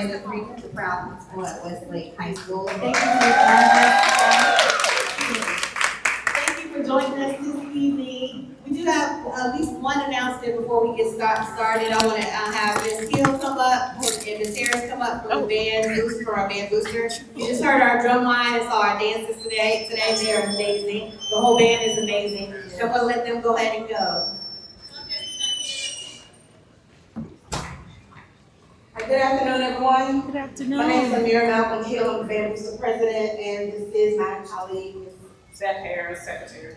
and the frequent proud principal at Westlake High School. Thank you for joining us this evening. We do have at least one announcement before we get started. I want to have Ms. Hill come up and Ms. Harris come up for the band boost for our band booster. You just heard our drum line and saw our dances today. Today they're amazing. The whole band is amazing. So I'm going to let them go ahead and go. Good afternoon, everyone. Good afternoon. My name is Amira Malcolm Hill. I'm the band booster president, and this is my colleague, Ms. Beth Harris, secretary.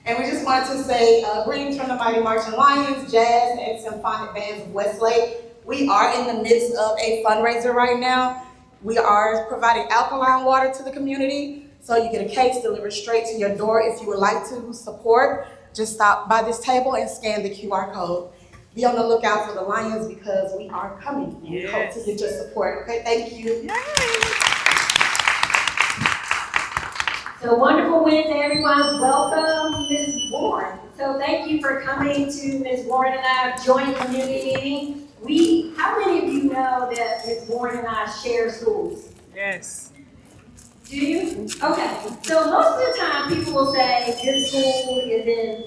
And we just wanted to say greetings from the Mighty Marching Lions, Jazz, and Symphonic Bands of Westlake. We are in the midst of a fundraiser right now. We are providing alkaline water to the community, so you get a case delivered straight to your door. If you would like to support, just stop by this table and scan the QR code. Be on the lookout for the Lions because we are coming. We hope to get your support. Okay, thank you. So wonderful Wednesday, everyone. Welcome, Ms. Warren. So thank you for coming to Ms. Warren and our joint community meeting. How many of you know that Ms. Warren and I share schools? Yes. Do you? Okay. So most of the time people will say this school is in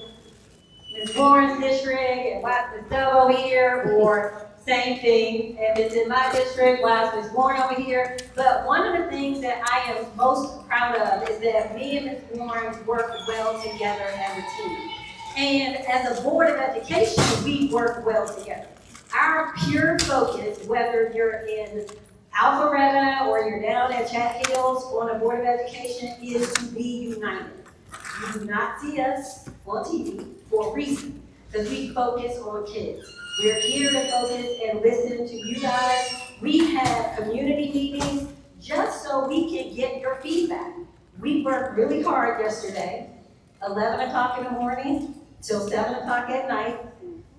Ms. Warren's district and why is Ms. Dove over here, or same thing, if it's in my district, why is Ms. Warren over here? But one of the things that I am most proud of is that me and Ms. Warren work well together as a team. And as a board of education, we work well together. Our pure focus, whether you're in Alpharetta or you're down at Chat Hills on a board of education, is to be united. You do not see us on TV for a reason, because we focus on kids. We're here to focus and listen to you guys. We have community meetings just so we can get your feedback. We worked really hard yesterday, 11 o'clock in the morning till 7 o'clock at night,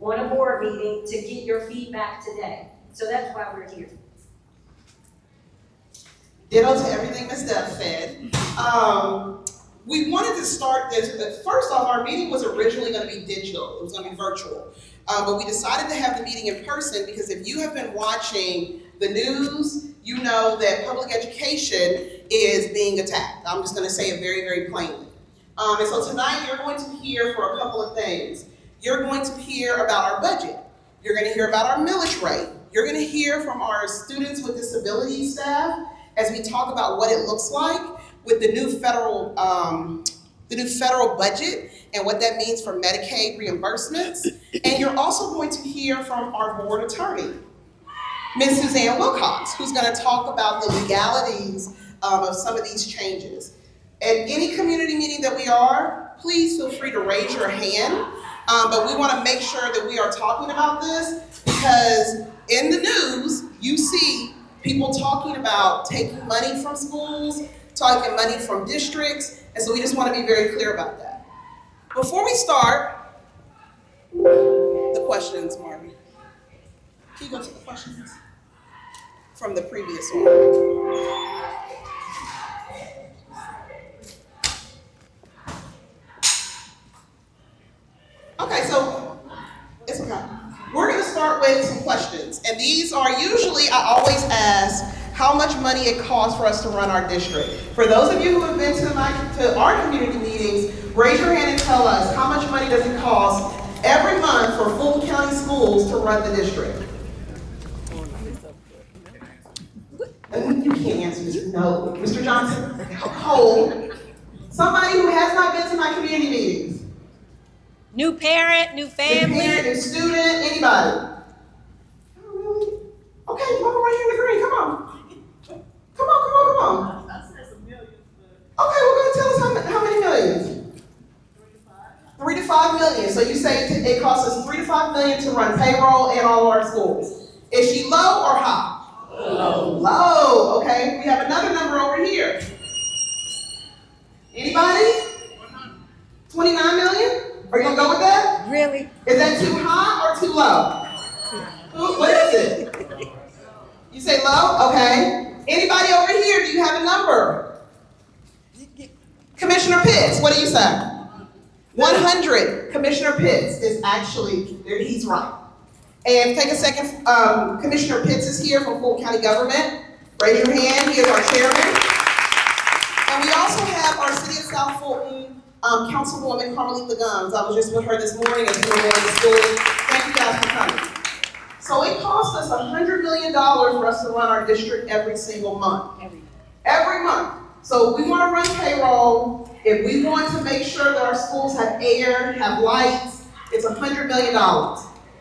on a board meeting to get your feedback today. So that's why we're here. Ditto to everything Ms. Deb said. We wanted to start this, but first off, our meeting was originally going to be digital. It was going to be virtual. But we decided to have the meeting in person because if you have been watching the news, you know that public education is being attacked. I'm just going to say it very, very plainly. And so tonight you're going to hear for a couple of things. You're going to hear about our budget. You're going to hear about our millage rate. You're going to hear from our students with disabilities staff as we talk about what it looks like with the new federal budget and what that means for Medicaid reimbursements. And you're also going to hear from our board attorney, Ms. Suzanne Wilcox, who's going to talk about the legalities of some of these changes. At any community meeting that we are, please feel free to raise your hand, but we want to make sure that we are talking about this because in the news, you see people talking about taking money from schools, taking money from districts, and so we just want to be very clear about that. Before we start, the questions, Marvin. Can you go to the questions from the previous one? Okay, so it's okay. We're going to start with some questions, and these are usually, I always ask how much money it costs for us to run our district. For those of you who have been to our community meetings, raise your hand and tell us how much money does it cost every month for Fulton County Schools to run the district? You can't answer this. No. Mr. Johnson, hold. Somebody who has not been to my community meetings. New parent, new family. New parent, new student, anybody. Oh, really? Okay, mama right here in the green, come on. Come on. I said some millions, Okay, well, go tell us how many millions? 3 to 5 million. So you say it costs us 3 to 5 million to run payroll in all of our schools. Is she low or high? Low, okay. We have another number over here. Anybody? 29 million? Are you gonna go with that? Really? Is that too high or too low? What is it? You say low? Okay. Anybody over here, do you have a number? Commissioner Pitts, what do you say? 100. Commissioner Pitts is actually, he's right. And take a second, Commissioner Pitts is here from Fulton County Government. Raise your hand, he is our chairman. And we also have our City of South Fulton Councilwoman Carmelita Guns. I was just with her this morning as we were going to school. Thank you guys for coming. So it costs us $100 million for us to run our district every single month. Every month. So we want to run payroll. If we want to make sure that our schools have air, have lights, it's $100 million.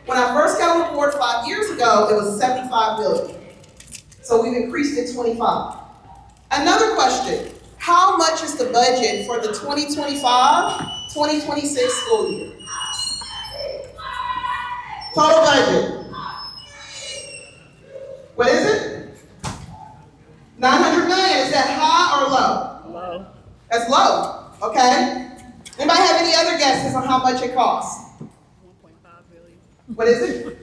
When I first got on the board 5 years ago, it was $75 million. So we've increased it 25. Another question, how much is the budget for the 2025-2026 school year? Total budget. What is it? 900 million, is that high or low? Low. That's low, okay? Anybody have any other guesses on how much it costs? 1.5 billion. What is it?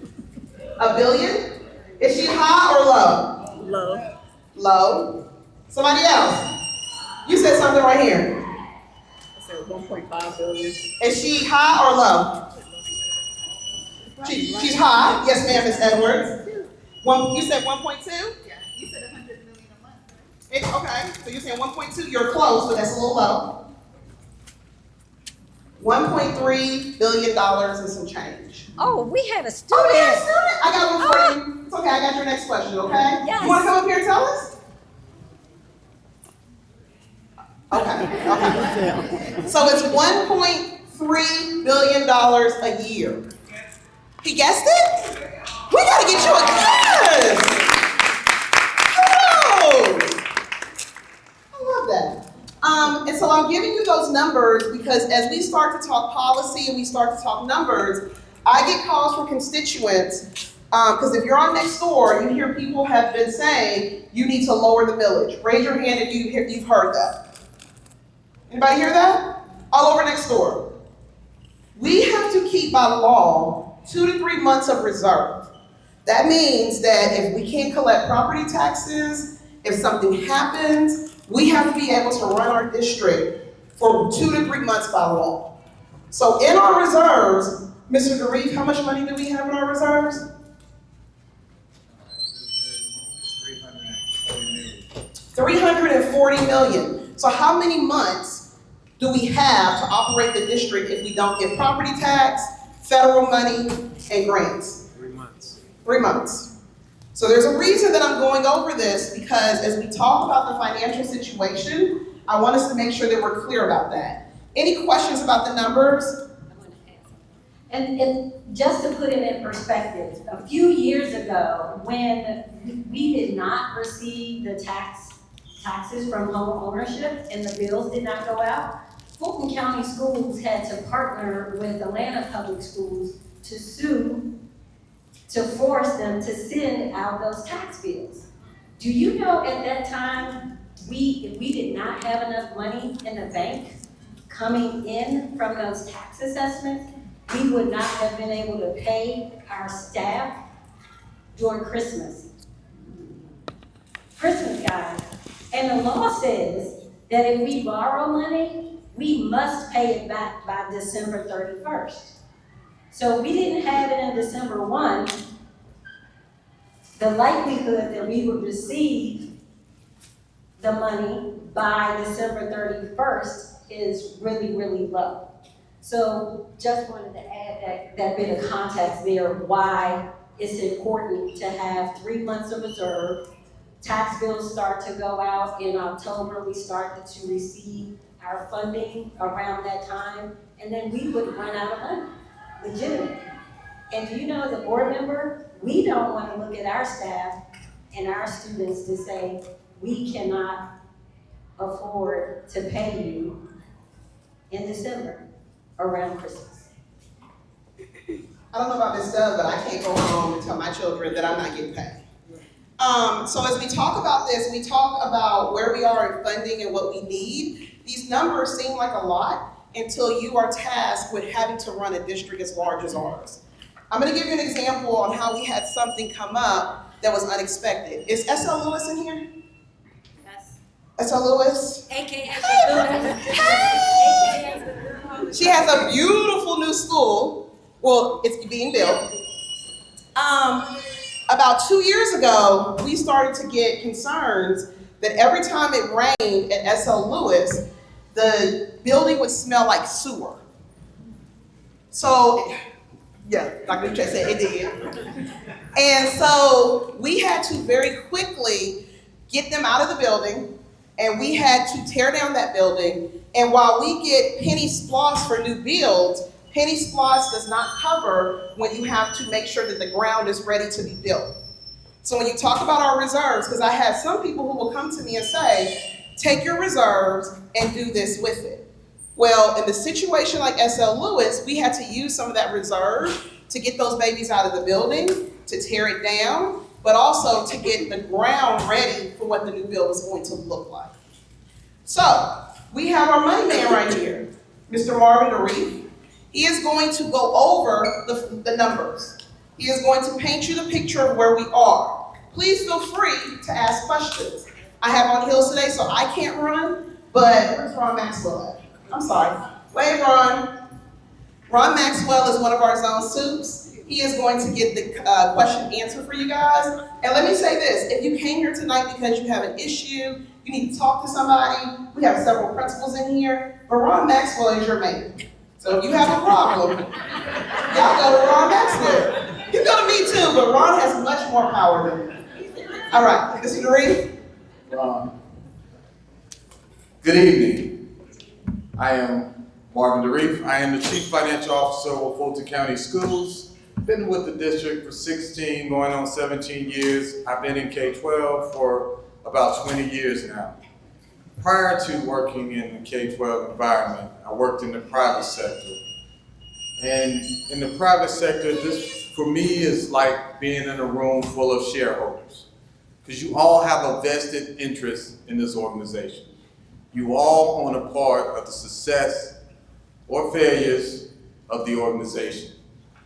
$1 billion? Is she high or low? Low. Low. Somebody else? You said something right here. I said 1.5 billion. Is she high or low? She's high. Yes, ma'am, Ms. Edwards. You said 1.2? Yeah, you said 100 million a month, right? Okay, so you're saying 1.2, you're close, but that's a little low. $1.3 billion and some change. Oh, we had a Oh, student. yeah, student. I got one for you. It's okay, I got your next question, okay? Yes. You wanna come up here and tell us? Okay. So it's $1.3 billion a year. He guessed it? We gotta get you a yes! Kudos! I love that. And so I'm giving you those numbers because as we start to talk policy and we start to talk numbers, I get calls from constituents, because if you're on next door, you hear people have been saying, you need to lower the millage. Raise your hand if you've heard that. Anybody hear that? All over next door. We have to keep by law 2 to 3 months of reserve. That means that if we can't collect property taxes, if something happens, we have to be able to run our district for 2 to 3 months by law. So in our reserves, Mr. Garif, how much money do we have in our reserves? 340 million. So how many months do we have to operate the district if we don't get property tax, federal money, and grants? 3 months. 3 months. So there's a reason that I'm going over this, because as we talk about the financial situation, I want us to make sure that we're clear about that. Any questions about the numbers? And just to put it in perspective, a few years ago, when we did not receive the taxes from home ownership and the bills did not go out, Fulton County Schools had to partner with Atlanta Public Schools to sue, to force them to send out those tax bills. Do you know at that time, if we did not have enough money in the bank coming in from those tax assessments, we would not have been able to pay our staff during Christmas, guys. And the law says that if we borrow money, we must pay it back by December 31st. So if we didn't have it in December 1, the likelihood that we would receive the money by December 31st is really, really low. So just wanted to add that bit of context there, why it's important to have 3 months of reserve. Tax bills start to go out in October. We started to receive our funding around that time, and then we would run out of money, legitimately. And do you know, as a board member, we don't want to look at our staff and our students to say, we cannot afford to pay you in December around Christmas. I don't know about Ms. Dove, but I can't go home and tell my children that I'm not getting paid. So as we talk about this, we talk about where we are in funding and what we need. These numbers seem like a lot until you are tasked with having to run a district as large as ours. I'm gonna give you an example on how we had something come up that was unexpected. Is S.L. Lewis in here? Yes. S.L. Lewis? AKA She has a beautiful new school. Well, it's being built. About 2 years ago, we started to get concerns that every time it rained at SL Lewis, the building would smell like sewer. So, yeah, Dr. Duche said it did. And so we had to very quickly get them out of the building, and we had to tear down that building. And while we get penny splosh for new builds, penny splosh does not cover when you have to make sure that the ground is ready to be built. So when you talk about our reserves, because I have some people who will come to me and say, take your reserves and do this with it. Well, in the situation like SL Lewis, we had to use some of that reserve to get those babies out of the building, to tear it down, but also to get the ground ready for what the new build was going to look like. So we have our money man right here, Mr. Marvin Arif. He is going to go over the numbers. He is going to paint you the picture of where we are. Please feel free to ask questions. I have on heels today, so I can't run, but where's Ron Maxwell at? I'm sorry. Wait, Ron. Ron Maxwell is one of our zone soups. He is going to get the question answer for you guys. And let me say this, if you came here tonight because you have an issue, you need to talk to somebody, we have several principals in here, but Ron Maxwell is your mate. So if you have a problem, y'all go to Ron Maxwell. You go to me too, but Ron has much more power than me. All right, Mr. Doreen. Ron. Good evening. I am Marvin DeReef. I am the Chief Financial Officer of Fulton County Schools. Been with the district for 16, going on 17 years. I've been in K-12 for about 20 years now. Prior to working in the K-12 environment, I worked in the private sector. And in the private sector, this for me is like being in a room full of shareholders, because you all have a vested interest in this organization. You all own a part of the success or failures of the organization.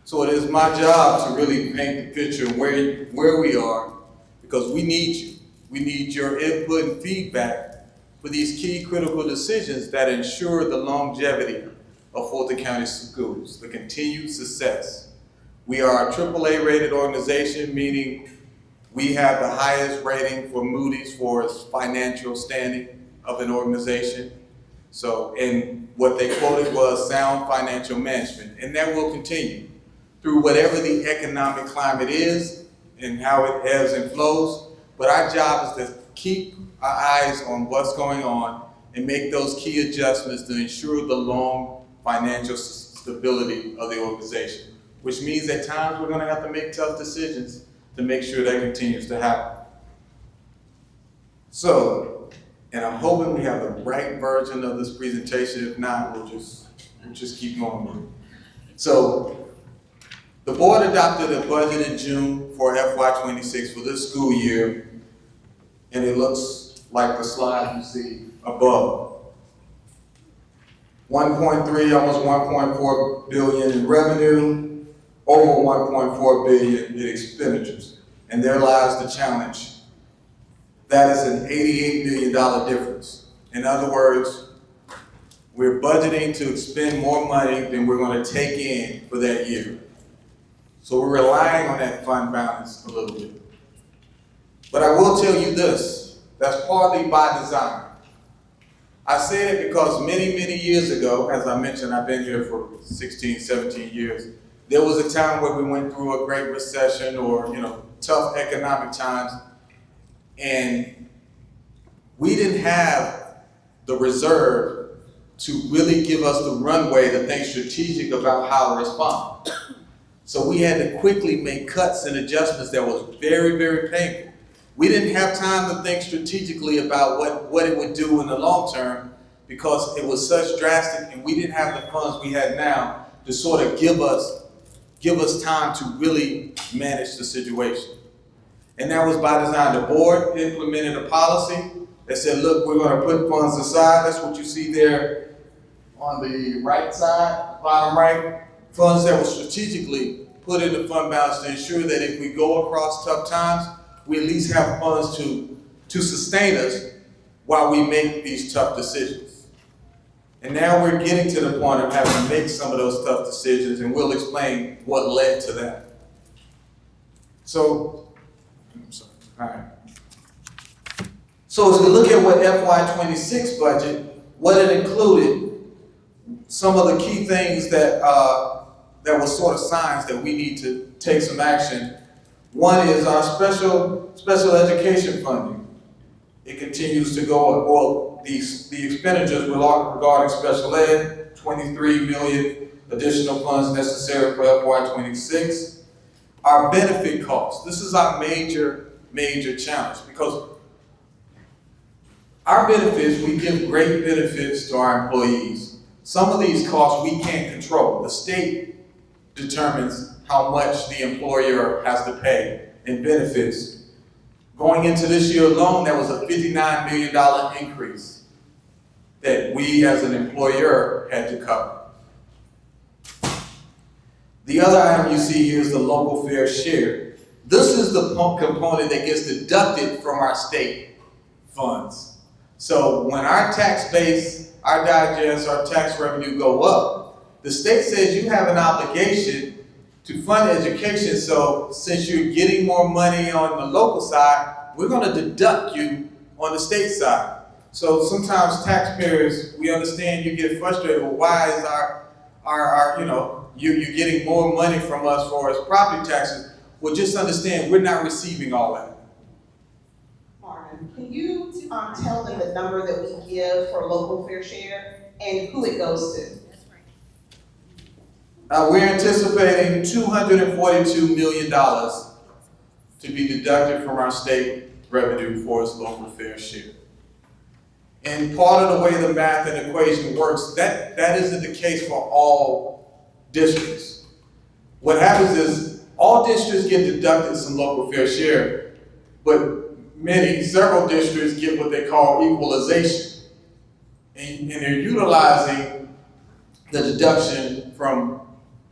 So it is my job to really paint the picture of where we are, because we need you. We need your input and feedback for these key critical decisions that ensure the longevity of Fulton County Schools, the continued success. We are a AAA rated organization, meaning we have the highest rating for Moody's for its financial standing of an organization. So, and what they quoted was sound financial management, and that will continue through whatever the economic climate is and how it ebbs and flows. But our job is to keep our eyes on what's going on and make those key adjustments to ensure the long financial stability of the organization, which means at times we're going to have to make tough decisions to make sure that continues to happen. So, and I'm hoping we have the right version of this presentation. If not, we'll just keep going with it. So, the board adopted a budget in June for FY26 for this school year, and it looks like the slide you see above. 1.3, almost 1.4 billion in revenue, over 1.4 billion in expenditures. And there lies the challenge. That is an $88 million difference. In other words, we're budgeting to expend more money than we're going to take in for that year. So we're relying on that fund balance a little bit. But I will tell you this, that's partly by design. I say it because many, many years ago, as I mentioned, I've been here for 16, 17 years, there was a time where we went through a great recession or, tough economic times, and we didn't have the reserve to really give us the runway to think strategic about how to respond. So we had to quickly make cuts and adjustments that was very, very painful. We didn't have time to think strategically about what it would do in the long term, because it was such drastic, and we didn't have the funds we had now to sort of give us time to really manage the situation. And that was by design. The board implemented a policy that said, look, we're going to put funds aside. That's what you see there on the right side, bottom right. Funds that were strategically put in the fund balance to ensure that if we go across tough times, we at least have funds to sustain us while we make these tough decisions. And now we're getting to the point of having to make some of those tough decisions, and we'll explain what led to that. So, I'm sorry, all right. So as we look at what FY26 budget, what it included, some of the key things that were sort of signs that we need to take some action. One is our special education funding. It continues to go up. Well, the expenditures regarding special ed, 23 million additional funds necessary for FY26. Our benefit costs. This is our major challenge because our benefits, we give great benefits to our employees. Some of these costs we can't control. The state determines how much the employer has to pay in benefits. Going into this year alone, that was a $59 million increase that we as an employer had to cover. The other item you see here is the local fair share. This is the component that gets deducted from our state funds. So when our tax base, our digest, our tax revenue go up, the state says you have an obligation to fund education. So since you're getting more money on the local side, we're going to deduct you on the state side. So sometimes taxpayers, we understand you get frustrated. Well, why is you're getting more money from us for as property taxes? Well, just understand we're not receiving all that. Marvin, can you tell them the number that we give for local fair share and who it goes to? We're anticipating $242 million to be deducted from our state revenue for its local fair share. And part of the way the math and equation works, that isn't the case for all districts. What happens is all districts get deducted some local fair share, but several districts get what they call equalization. And they're utilizing the deduction from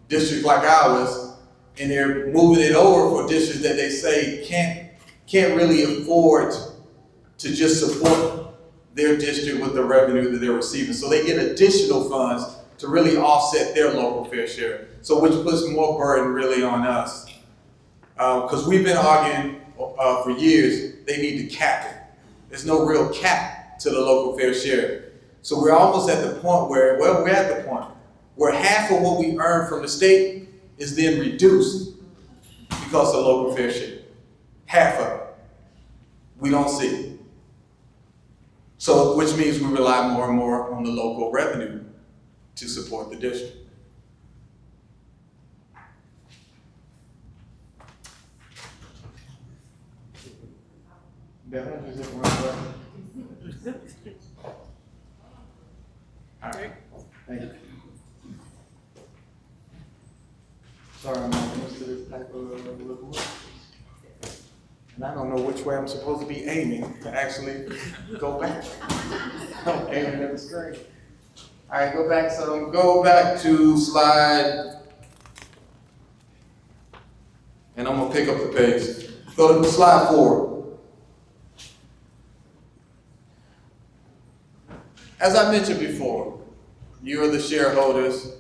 districts like ours, and they're moving it over for districts that they say can't really afford to just support their district with the revenue that they're receiving. So they get additional funds to really offset their local fair share. So which puts more burden really on us. Because we've been arguing for years, they need to cap it. There's no real cap to the local fair share. So we're almost at the point where, we're at the point where half of what we earn from the state is then reduced because of local fair share. Half of it. We don't see it. So, which means we rely more and more on the local revenue to support the district. All right. Thank you. Sorry, I'm not used to this type of look. And I don't know which way I'm supposed to be aiming to actually go back. I'm aiming at the screen. All right, go back. So go back to slide, and I'm gonna pick up the pace. Go to slide 4. As I mentioned before, you are the shareholders.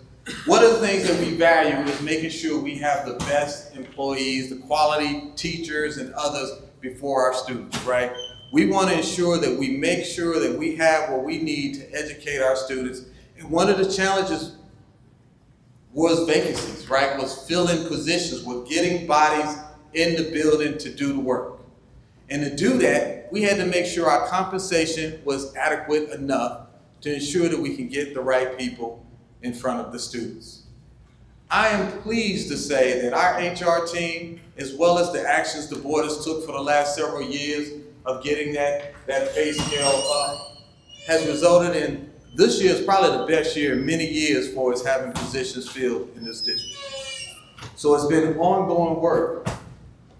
One of the things that we value is making sure we have the best employees, the quality teachers and others before our students, right? We want to ensure that we make sure that we have what we need to educate our students. And one of the challenges was vacancies, right? Was filling positions, was getting bodies in the building to do the work. And to do that, we had to make sure our compensation was adequate enough to ensure that we can get the right people in front of the students. I am pleased to say that our HR team, as well as the actions the board has took for the last several years of getting that pay scale up, has resulted in this year is probably the best year in many years for us having positions filled in this district. So it's been ongoing work.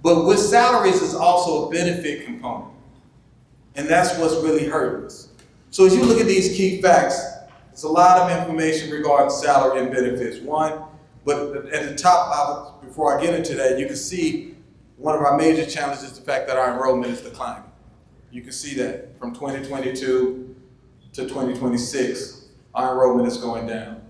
But with salaries is also a benefit component. And that's what's really hurting us. So as you look at these key facts, there's a lot of information regarding salary and benefits. But at the top, before I get into that, you can see one of our major challenges is the fact that our enrollment is declining. You can see that from 2022 to 2026, our enrollment is going down.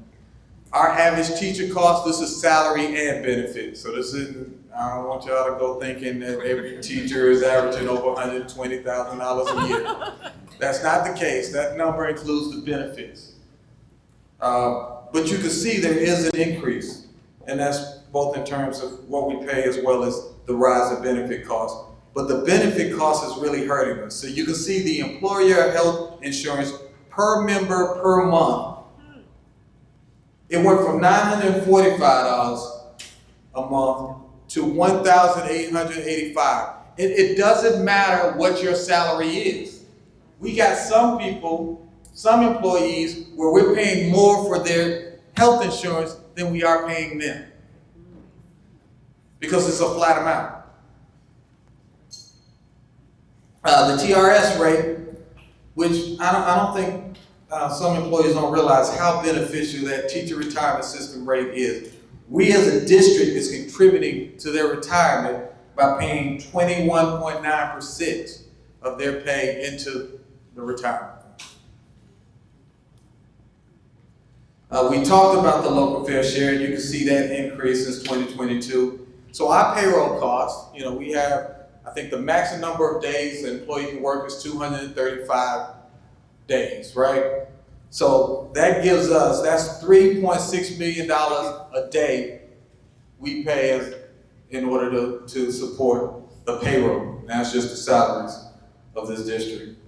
Our average teacher cost, this is salary and benefits. So this isn't, I don't want y'all to go thinking that every teacher is averaging over $120,000 a year. That's not the case. That number includes the benefits. But you can see there is an increase, and that's both in terms of what we pay as well as the rise in benefit costs. But the benefit cost is really hurting us. So you can see the employer health insurance per member per month. It went from $945 a month to $1,885. It doesn't matter what your salary is. We got some people, some employees, where we're paying more for their health insurance than we are paying them, because it's a flat amount. The TRS rate, which I don't think some employees don't realize how beneficial that teacher retirement system rate is. We as a district is contributing to their retirement by paying 21.9% of their pay into the retirement. We talked about the local fair share, and you can see that increase since 2022. So our payroll costs, we have, I think the maximum number of days an employee can work is 235 days, right? So that gives us, that's $3.6 million a day we pay in order to support the payroll. That's just the salaries of this district.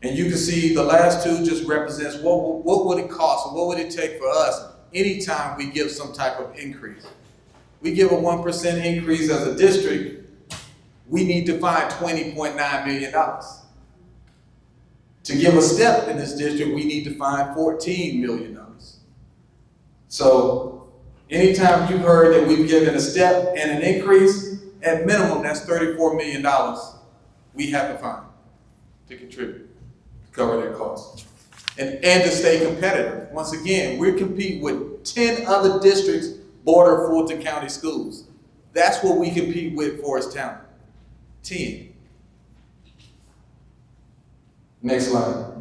And you can see the last two just represents what would it cost, or what would it take for us anytime we give some type of increase. We give a 1% increase as a district, we need to find $20.9 million. To give a step in this district, we need to find $14 million. So anytime you've heard that we've given a step and an increase, at minimum, that's $34 million we have to find to contribute, to cover that cost. And to stay competitive. Once again, we're competing with 10 other districts border Fulton County schools. That's what we compete with for as talent. 10. Next slide.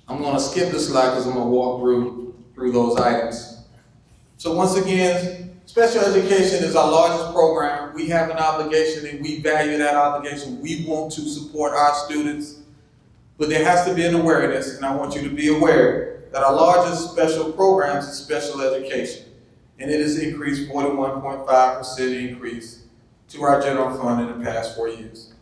I'm going to skip this slide because I'm going to walk through those items. So once again, special education is our largest program. We have an obligation and we value that obligation. We want to support our students, but there has to be an awareness, and I want you to be aware that our largest special programs is special education, and it has increased 41.5% increase to our general fund in the past 4 years.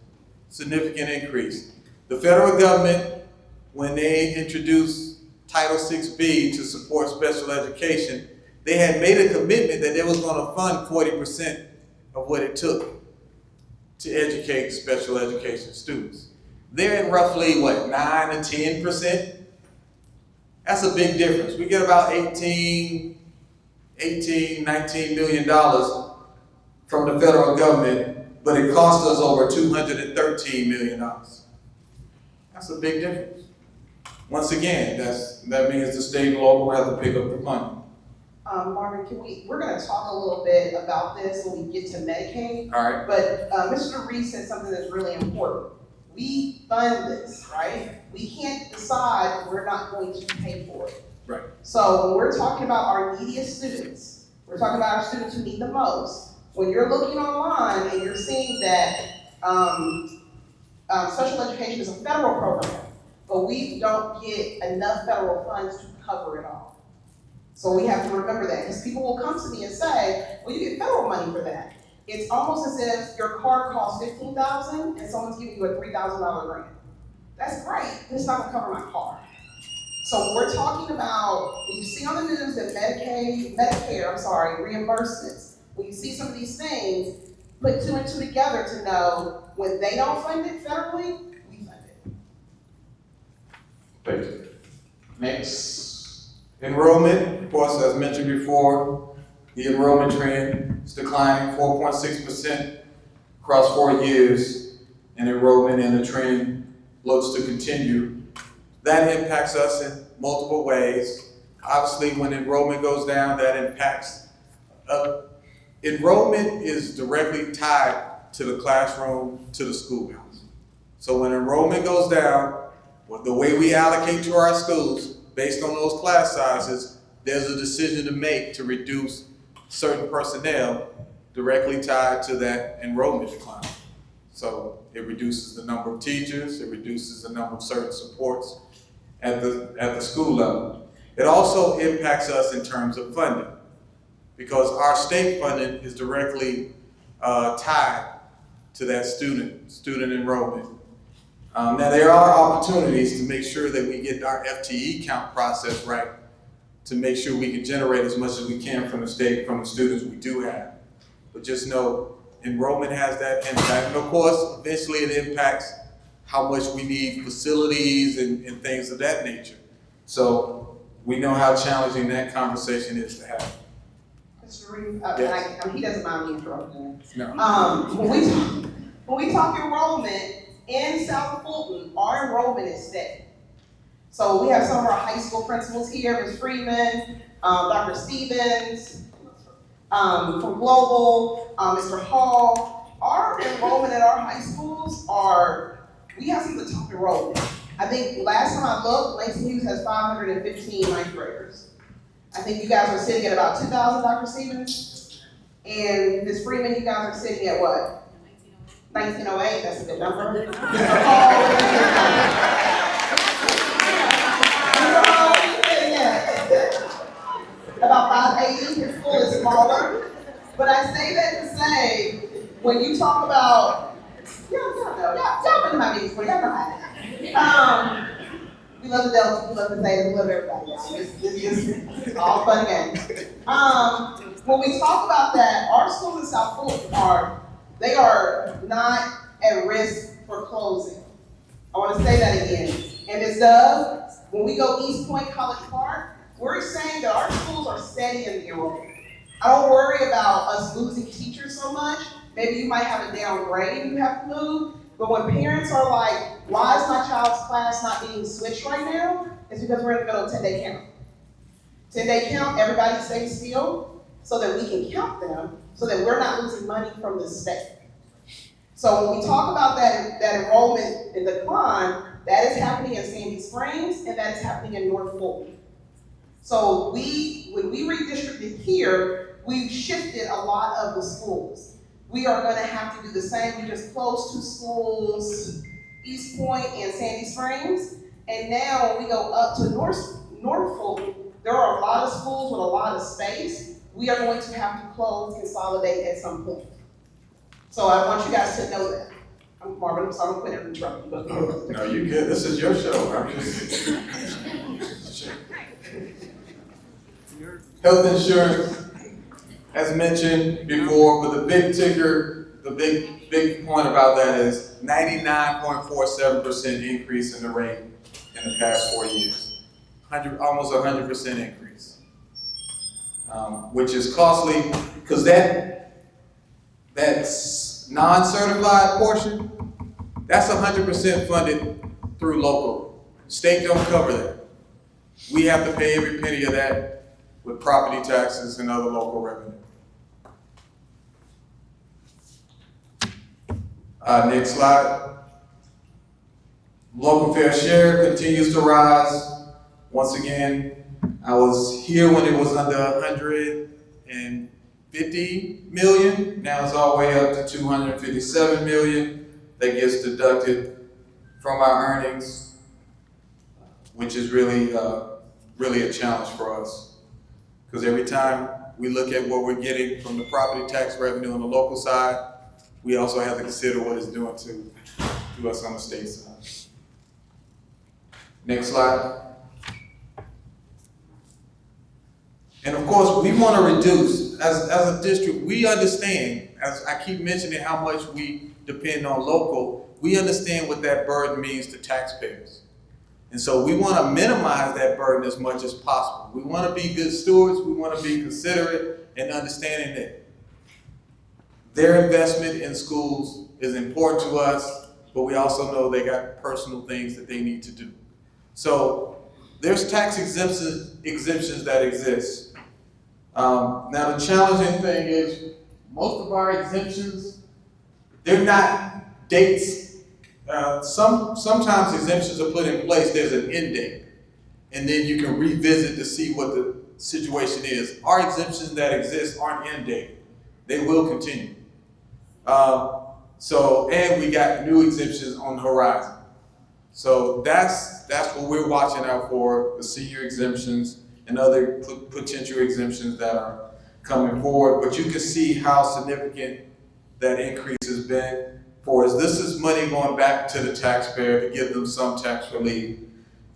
Significant increase. The federal government, when they introduced Title VI-B to support special education, they had made a commitment that they was going to fund 40% of what it took to educate special education students. They're at roughly, 9 to 10%? That's a big difference. We get about $19 million from the federal government, but it cost us over $213 million. That's a big difference. Once again, that means the state and local have to pick up the money. Marvin, we're going to talk a little bit about this when we get to Medicaid. All right. But Mr. Reese said something that's really important. We fund this, right? We can't decide we're not going to pay for it. Right. So when we're talking about our neediest students, we're talking about our students who need the most. When you're looking online and you're seeing that special education is a federal program, but we don't get enough federal funds to cover it all. So we have to remember that, because people will come to me and say, well, you get federal money for that. It's almost as if your car costs $15,000 and someone's giving you a $3,000 grant. That's great, but it's not gonna cover my car. So we're talking about, when you see on the news that Medicare, reimbursements, when you see some of these things, put two and two together to know when they don't fund it federally, we fund it. Thank you. Next. Enrollment, of course, as mentioned before, the enrollment trend is declining 4.6% across 4 years in enrollment, and the trend looks to continue. That impacts us in multiple ways. Obviously, when enrollment goes down, that impacts. Enrollment is directly tied to the classroom, to the schoolhouse. So when enrollment goes down, the way we allocate to our schools, based on those class sizes, there's a decision to make to reduce certain personnel directly tied to that enrollment decline. So it reduces the number of teachers, it reduces the number of certain supports at the school level. It also impacts us in terms of funding, because our state funding is directly tied to that student enrollment. Now there are opportunities to make sure that we get our FTE count process right, to make sure we can generate as much as we can from the state, from the students we do have. But just know, enrollment has that impact. And of course, eventually it impacts how much we need facilities and things of that nature. So we know how challenging that conversation is to have. Mr. Reed, Yes. he doesn't mind me interrupting. No. When we talk enrollment in South Fulton, our enrollment is steady. So we have some of our high school principals here, Ms. Freeman, Dr. Stevens, from Global, Mr. Hall. Our enrollment at our high schools we have some of the top enrollment. I think last time I looked, Langston Hughes has 515 ninth graders. I think you guys are sitting at about 2,000, Dr. Stevens. And Ms. Freeman, you guys are sitting at what? 1908, that's a good number. Mr. Hall, what are you sitting at? About 580, his school is smaller. But I say that to say, when you talk about, y'all been to my meetings, but y'all know how. We love the Delta, we love the Zeta, we love everybody else. It's all fun and games. When we talk about that, our schools in South Fulton they are not at risk for closing. I want to say that again. And Ms. Dove, when we go East Point College Park, we're saying that our schools are steady in the enrollment. I don't worry about us losing teachers so much. Maybe you might have a down grade and you have to move. But when parents are like, why is my child's class not being switched right now? It's because we're in the middle of 10-day count. 10-day count, everybody stays still so that we can count them, so that we're not losing money from the state. So when we talk about that enrollment in decline, that is happening in Sandy Springs and that is happening in North Fulton. So when we redistricted here, we've shifted a lot of the schools. We are going to have to do the same. We just closed 2 schools, East Point and Sandy Springs. And now when we go up to North Fulton, there are a lot of schools with a lot of space. We are going to have to close, consolidate at some point. So I want you guys to know that. I'm Marvin, I'm sorry, I'm quitting interrupting. No, you good. This is your show. I'm just. Health insurance, as mentioned before, but the big ticker, the big point about that is 99.47% increase in the rate in the past 4 years. Almost 100% increase. Which is costly, because that's non-certified portion, that's 100% funded through local. State don't cover that. We have to pay every penny of that with property taxes and other local revenue. Next slide. Local fair share continues to rise. Once again, I was here when it was under 150 million. Now it's all the way up to 257 million that gets deducted from our earnings, which is really a challenge for us. Because every time we look at what we're getting from the property tax revenue on the local side, we also have to consider what it's doing to us on the state side. Next slide. And of course, we want to reduce, as a district, we understand, as I keep mentioning how much we depend on local, we understand what that burden means to taxpayers. And so we want to minimize that burden as much as possible. We want to be good stewards, we want to be considerate and understanding that their investment in schools is important to us, but we also know they got personal things that they need to do. So there's tax exemptions that exist. Now the challenging thing is most of our exemptions, they're not dates. Sometimes exemptions are put in place, there's an end date, and then you can revisit to see what the situation is. Our exemptions that exist aren't inundated. They will continue. And we got new exemptions on the horizon. So that's what we're watching out for, the senior exemptions and other potential exemptions that are coming forward. But you can see how significant that increase has been for us. This is money going back to the taxpayer to give them some tax relief.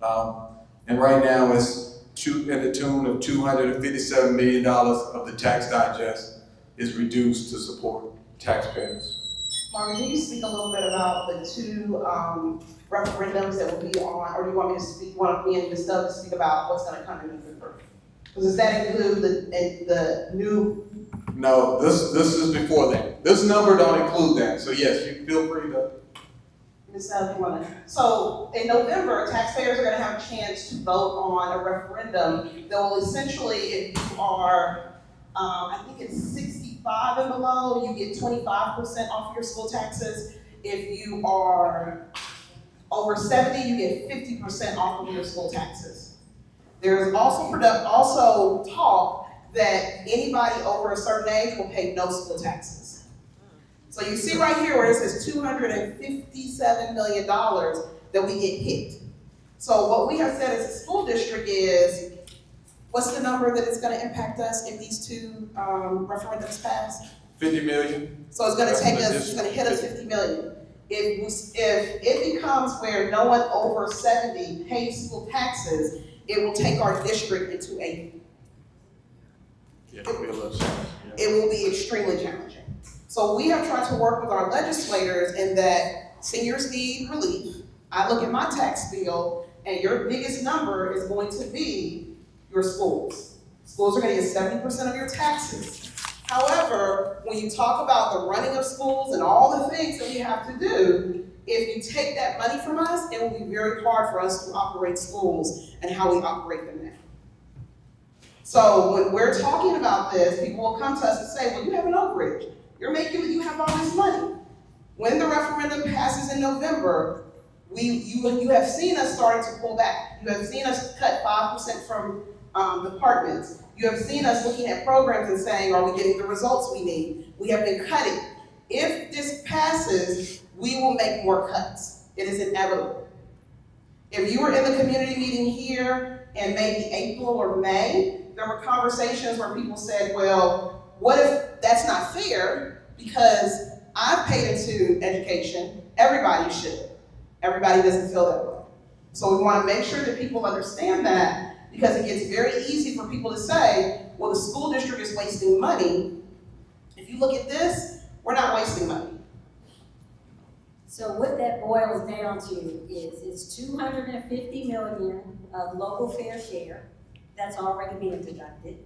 And right now it's in the tune of $257 million of the tax digest is reduced to support taxpayers. Marvin, can you speak a little bit about the two referendums that will be on, or do you want me to speak, want me and Ms. Dove to speak about what's gonna come in November? Does that include the new? No, this is before that. This number don't include that. So yes, you feel free to. Ms. Dove, you wanna? So in November, taxpayers are gonna have a chance to vote on a referendum that will essentially, if you are, I think it's 65 and below, you get 25% off your school taxes. If you are over 70, you get 50% off of your school taxes. There's also talk that anybody over a certain age will pay no school taxes. So you see right here where it says $257 million that we get hit. So what we have said as a school district is, what's the number that is going to impact us if these two referendums pass? 50 million. So it's going to take us, it's going to hit us 50 million. If it becomes where no one over 70 pays school taxes, it will take our district into it will be extremely challenging. So we have tried to work with our legislators in that seniors need relief. I look at my tax bill and your biggest number is going to be your schools. Schools are going to get 70% of your taxes. However, when you talk about the running of schools and all the things that we have to do, if you take that money from us, it will be very hard for us to operate schools and how we operate them now. So when we're talking about this, people will come to us and say, well, you have an overage. You have all this money. When the referendum passes in November, you have seen us starting to pull back. You have seen us cut 5% from departments. You have seen us looking at programs and saying, are we getting the results we need? We have been cutting. If this passes, we will make more cuts. It is inevitable. If you were in the community meeting here in maybe April or May, there were conversations where people said, well, what if that's not fair? Because I've paid into education, everybody should. Everybody doesn't feel that way. So we want to make sure that people understand that, because it gets very easy for people to say, well, the school district is wasting money. If you look at this, we're not wasting money. So what that boils down to is it's $250 million of local fair share that's already being deducted.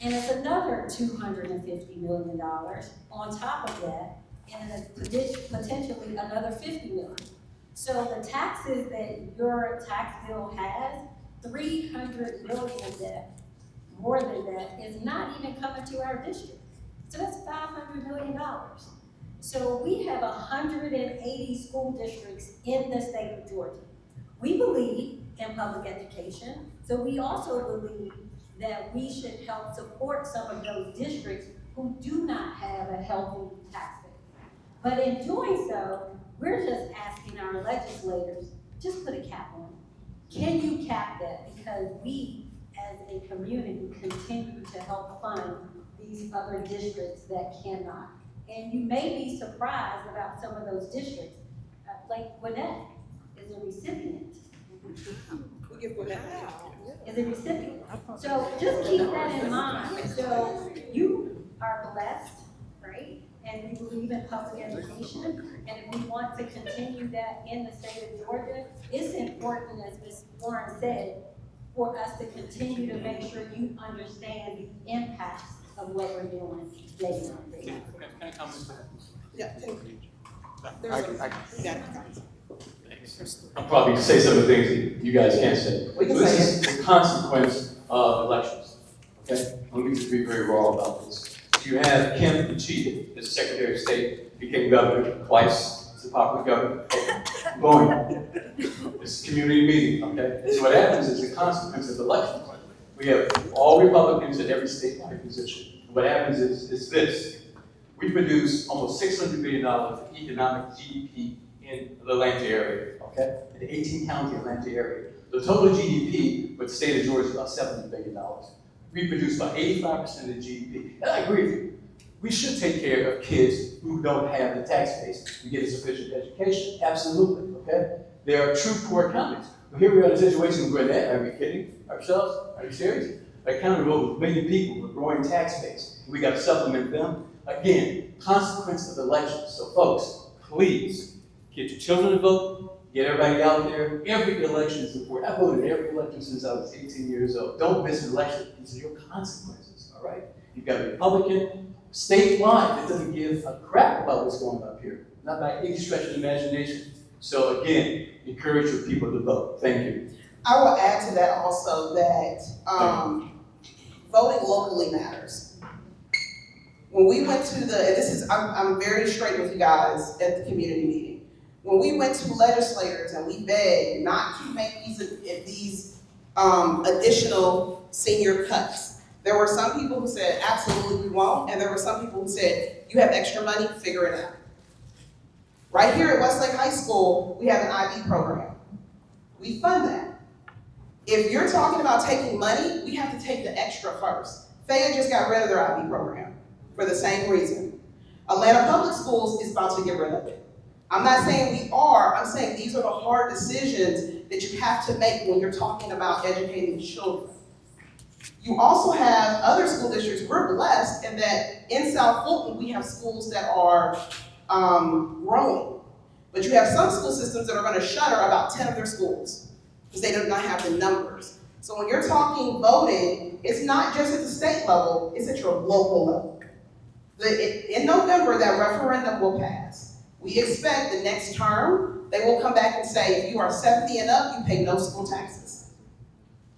And it's another $250 million on top of that, and potentially another $50 million. So the taxes that your tax bill has, $300 million of that, more than that, is not even coming to our district. So that's $500 million. So we have 180 school districts in the state of Georgia. We believe in public education, so we also believe that we should help support some of those districts who do not have a healthy tax base. But in doing so, we're just asking our legislators, just put a cap on it. Can you cap that? Because we, as a community, continue to help fund these other districts that cannot. And you may be surprised about some of those districts. Like Gwinnett is a recipient. We give Gwinnett Is a recipient. So just keep that in mind. So you are blessed, right? And we believe in public education. And if we want to continue that in the state of Georgia, it's important, as Ms. Warren said, for us to continue to make sure you understand the impacts of what we're doing day on day. Can I comment to that? Yeah, I'll probably say some of the things that you guys can't say. We can This say is the consequence of elections, okay? Let me just be very raw about this. You have Kim Achebe as Secretary of State, became governor twice, as a popular governor. Going. It's a community meeting, okay? So what happens is the consequence of elections. We have all Republicans in every statewide position. What happens is this. We produce almost $600 billion of economic GDP in the Atlanta area, okay? In the 18-county Atlanta area. The total GDP for the state of Georgia is about $70 billion. We produce about 85% of the GDP. And I agree with you. We should take care of kids who don't have the tax base to get a sufficient education. Absolutely, okay? They are true poor counties. But here we are in a situation where are we kidding ourselves? Are you serious? A county with many people with growing tax base. We got to supplement them. Again, consequence of elections. So folks, please get your children to vote, get everybody out there. Every election is important. I voted every election since I was 18 years old. Don't miss an election. These are your consequences, all right? You've got a Republican, statewide, that doesn't give a crap about what's going on up here. Not by any stretch of the imagination. So again, encourage your people to vote. Thank you. I will add to that also that voting locally matters. When we went to I'm very straight with you guys at the community meeting. When we went to legislators and we begged not to make these additional senior cuts, there were some people who said, absolutely we won't, and there were some people who said, you have extra money, figure it out. Right here at Westlake High School, we have an IB program. We fund that. If you're talking about taking money, we have to take the extra first. Fayette just got rid of their IB program for the same reason. Atlanta Public Schools is about to get rid of it. I'm not saying we are, I'm saying these are the hard decisions that you have to make when you're talking about educating children. You also have other school districts. We're blessed in that in South Fulton, we have schools that are growing. But you have some school systems that are going to shutter about 10 of their schools because they do not have the numbers. So when you're talking voting, it's not just at the state level, it's at your local level. In November, that referendum will pass. We expect the next term, they will come back and say, if you are 70 and up, you pay no school taxes.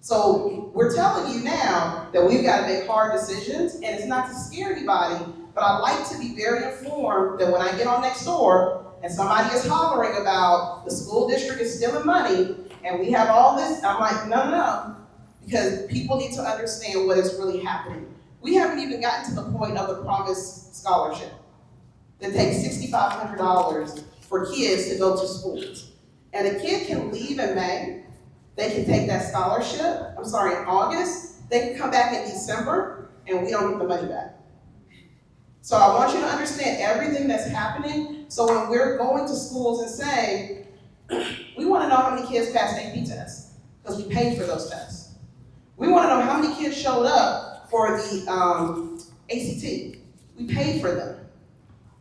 So we're telling you now that we've got to make hard decisions, and it's not to scare anybody, but I like to be very informed that when I get on next door and somebody is hollering about the school district is stealing money and we have all this, I'm like, no, because people need to understand what is really happening. We haven't even gotten to the point of the promised scholarship that takes $6,500 for kids to go to schools. And a kid can leave in May, they can take that scholarship, in August, they can come back in December, and we don't get the money back. So I want you to understand everything that's happening, so when we're going to schools and saying, we want to know how many kids passed AP tests, because we paid for those tests. We want to know how many kids showed up for the ACT. We paid for them.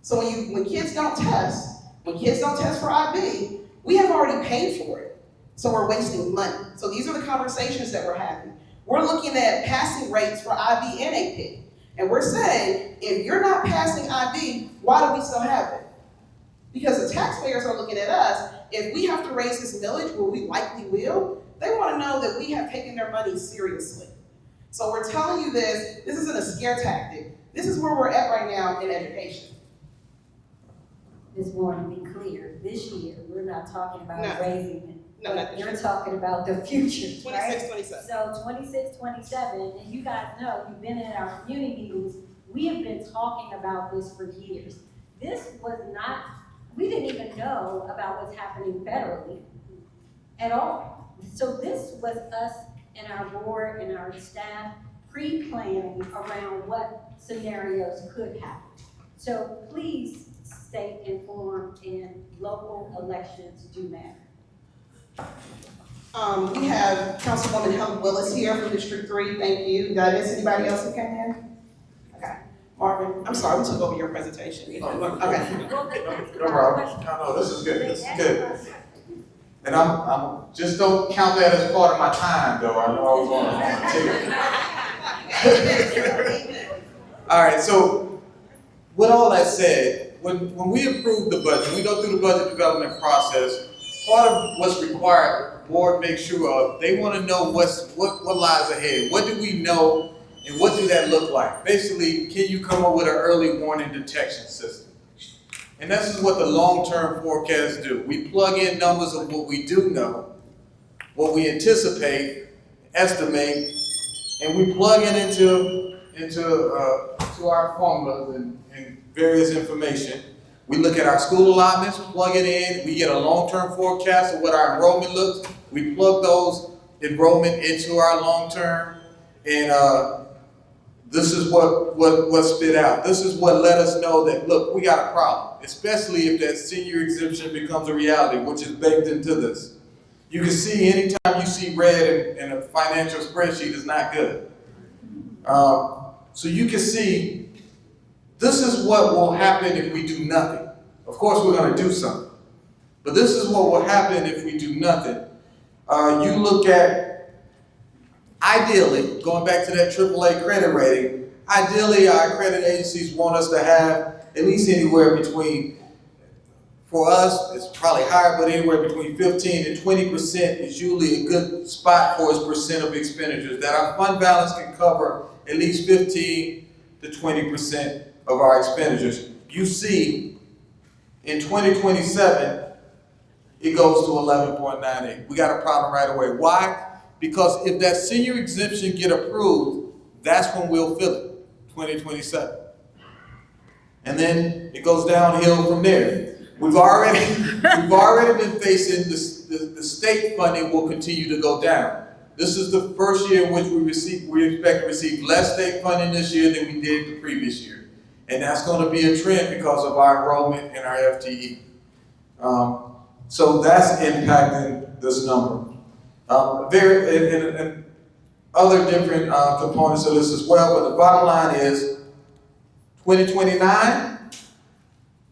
So when kids don't test for IB, we have already paid for it. So we're wasting money. So these are the conversations that we're having. We're looking at passing rates for IB and AP. And we're saying, if you're not passing IB, why do we still have it? Because the taxpayers are looking at us. If we have to raise this millage, where we likely will, they want to know that we have taken their money seriously. So we're telling you this isn't a scare tactic. This is where we're at right now in education. Ms. Warren, to be clear, this year, we're not talking about raising it. No, not this You're year. talking about the future, 26, right? 27. So 26, 27, and you guys know, you've been at our community meetings, we have been talking about this for years. This was not, we didn't even know about what's happening federally at all. So this was us and our board and our staff pre-planning around what scenarios could happen. So please stay informed, and local elections do matter. We have Councilwoman Helen Willis here from District 3. Thank you. Did I miss anybody else who came in? Okay. Marvin, I'm sorry, we took over your presentation. Okay. No problem. No, this is good. This is good. And I'm just don't count that as part of my time, though. I know I was on a ticket. All right. So, with all that said, when we approve the budget, we go through the budget development process. Part of what's required, the board makes sure of, they want to know what lies ahead. What do we know, and what do that look like? Basically, can you come up with an early warning detection system? And this is what the long-term forecasts do. We plug in numbers of what we do know, what we anticipate, estimate, and we plug it into to our formulas and various information. We look at our school allotments, plug it in, we get a long-term forecast of what our enrollment looks. We plug those enrollment into our long-term, and this is what spit out. This is what let us know that, look, we got a problem, especially if that senior exemption becomes a reality, which is baked into this. You can see anytime you see red in a financial spreadsheet is not good. So you can see this is what will happen if we do nothing. Of course, we're going to do something, but this is what will happen if we do nothing. You look at, ideally, going back to that AAA credit rating, ideally our credit agencies want us to have at least anywhere between, for us, it's probably higher, but anywhere between 15 and 20% is usually a good spot for us percent of expenditures, that our fund balance can cover at least 15 to 20% of our expenditures. You see, in 2027, it goes to 11.98. We got a problem right away. Why? Because if that senior exemption get approved, that's when we'll fill it, 2027. And then it goes downhill from there. We've already been facing the state funding will continue to go down. This is the first year in which we expect to receive less state funding this year than we did the previous year. And that's going to be a trend because of our enrollment and our FTE. So that's impacting this number. And other different components of this as well, but the bottom line is 2029,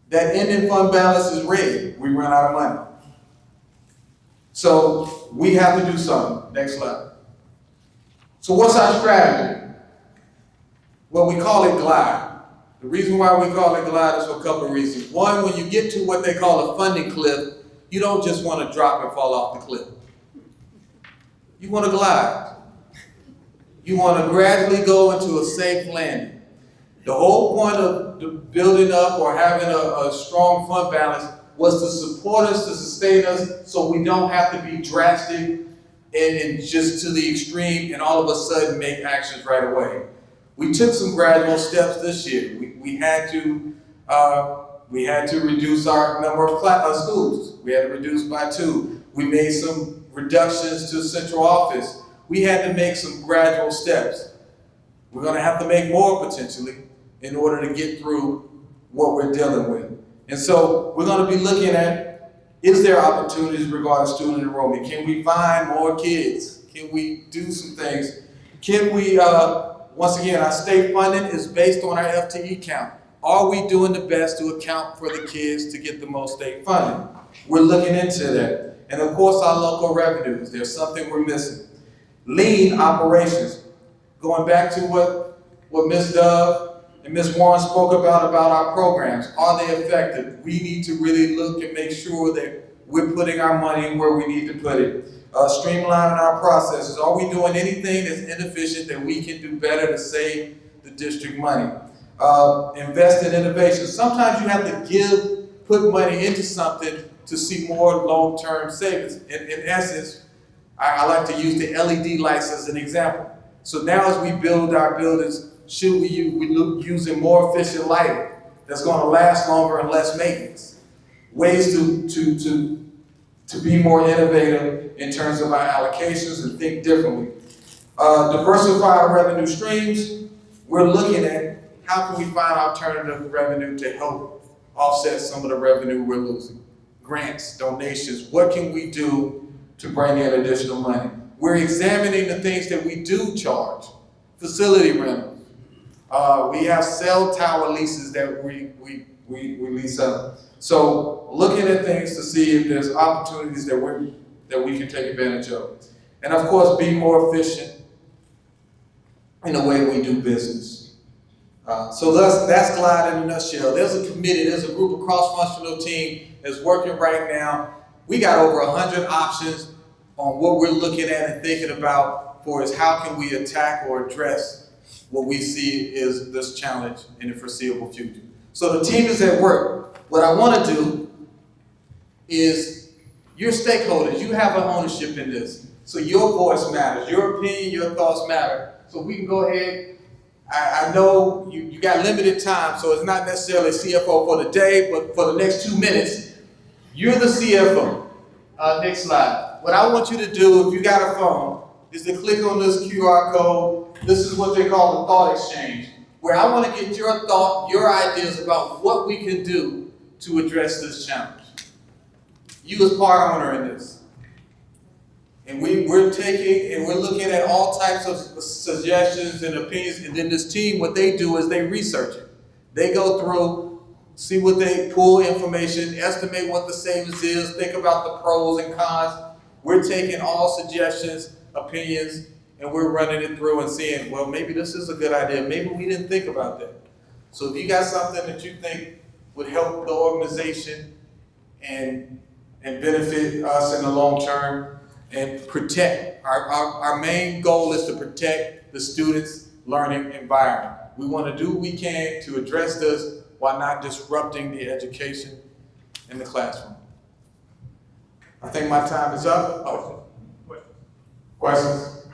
that ending fund balance is red. We run out of money. So we have to do something. Next slide. So what's our strategy? Well, we call it glide. The reason why we call it glide is for a couple of reasons. One, when you get to what they call a funding cliff, you don't just want to drop and fall off the cliff. You want to glide. You want to gradually go into a safe landing. The whole point of building up or having a strong fund balance was to support us, to sustain us, so we don't have to be drastic and just to the extreme and all of a sudden make actions right away. We took some gradual steps this year. We had to reduce our number of schools. We had to reduce by 2. We made some reductions to central office. We had to make some gradual steps. We're going to have to make more potentially in order to get through what we're dealing with. And so we're going to be looking at, is there opportunities regarding student enrollment? Can we find more kids? Can we do some things? Can we, once again, our state funding is based on our FTE count. Are we doing the best to account for the kids to get the most state funding? We're looking into that. And of course, our local revenues, there's something we're missing. Lean operations. Going back to what Ms. Dove and Ms. Warren spoke about our programs. Are they effective? We need to really look and make sure that we're putting our money where we need to put it. Streamlining our processes. Are we doing anything that's inefficient that we can do better to save the district money? Invest in innovation. Sometimes you have to put money into something to see more long-term savings. In essence, I like to use the LED lights as an example. So now as we build our buildings, should we look using more efficient lighting that's going to last longer and less maintenance? Ways to be more innovative in terms of our allocations and think differently. Diversify our revenue streams. We're looking at how can we find alternative revenue to help offset some of the revenue we're losing. Grants, donations, what can we do to bring in additional money? We're examining the things that we do charge. Facility rentals. We have cell tower leases that we lease up. So looking at things to see if there's opportunities that we can take advantage of. And of course, be more efficient in the way we do business. So that's GLIDE in a nutshell. There's a committee, there's a group of cross-functional team that's working right now. We got over 100 options on what we're looking at and thinking about for is how can we attack or address what we see is this challenge in the foreseeable future. So the team is at work. What I want to do is, you're stakeholders, you have an ownership in this. So your voice matters, your opinion, your thoughts matter. So we can go ahead. I know you got limited time, so it's not necessarily CFO for the day, but for the next 2 minutes, you're the CFO. Next slide. What I want you to do, if you got a phone, is to click on this QR code. This is what they call the thought exchange, where I want to get your thought, your ideas about what we can do to address this challenge. You as part owner in this. And we're taking and we're looking at all types of suggestions and opinions, and then this team, what they do is they research it. They go through, see what they pull information, estimate what the savings is, think about the pros and cons. We're taking all suggestions, opinions, and we're running it through and seeing, well, maybe this is a good idea. Maybe we didn't think about that. So if you got something that you think would help the organization and benefit us in the long term, and protect. Our main goal is to protect the students' learning environment. We want to do what we can to address this while not disrupting the education in the classroom. I think my time is up. Oh. Questions?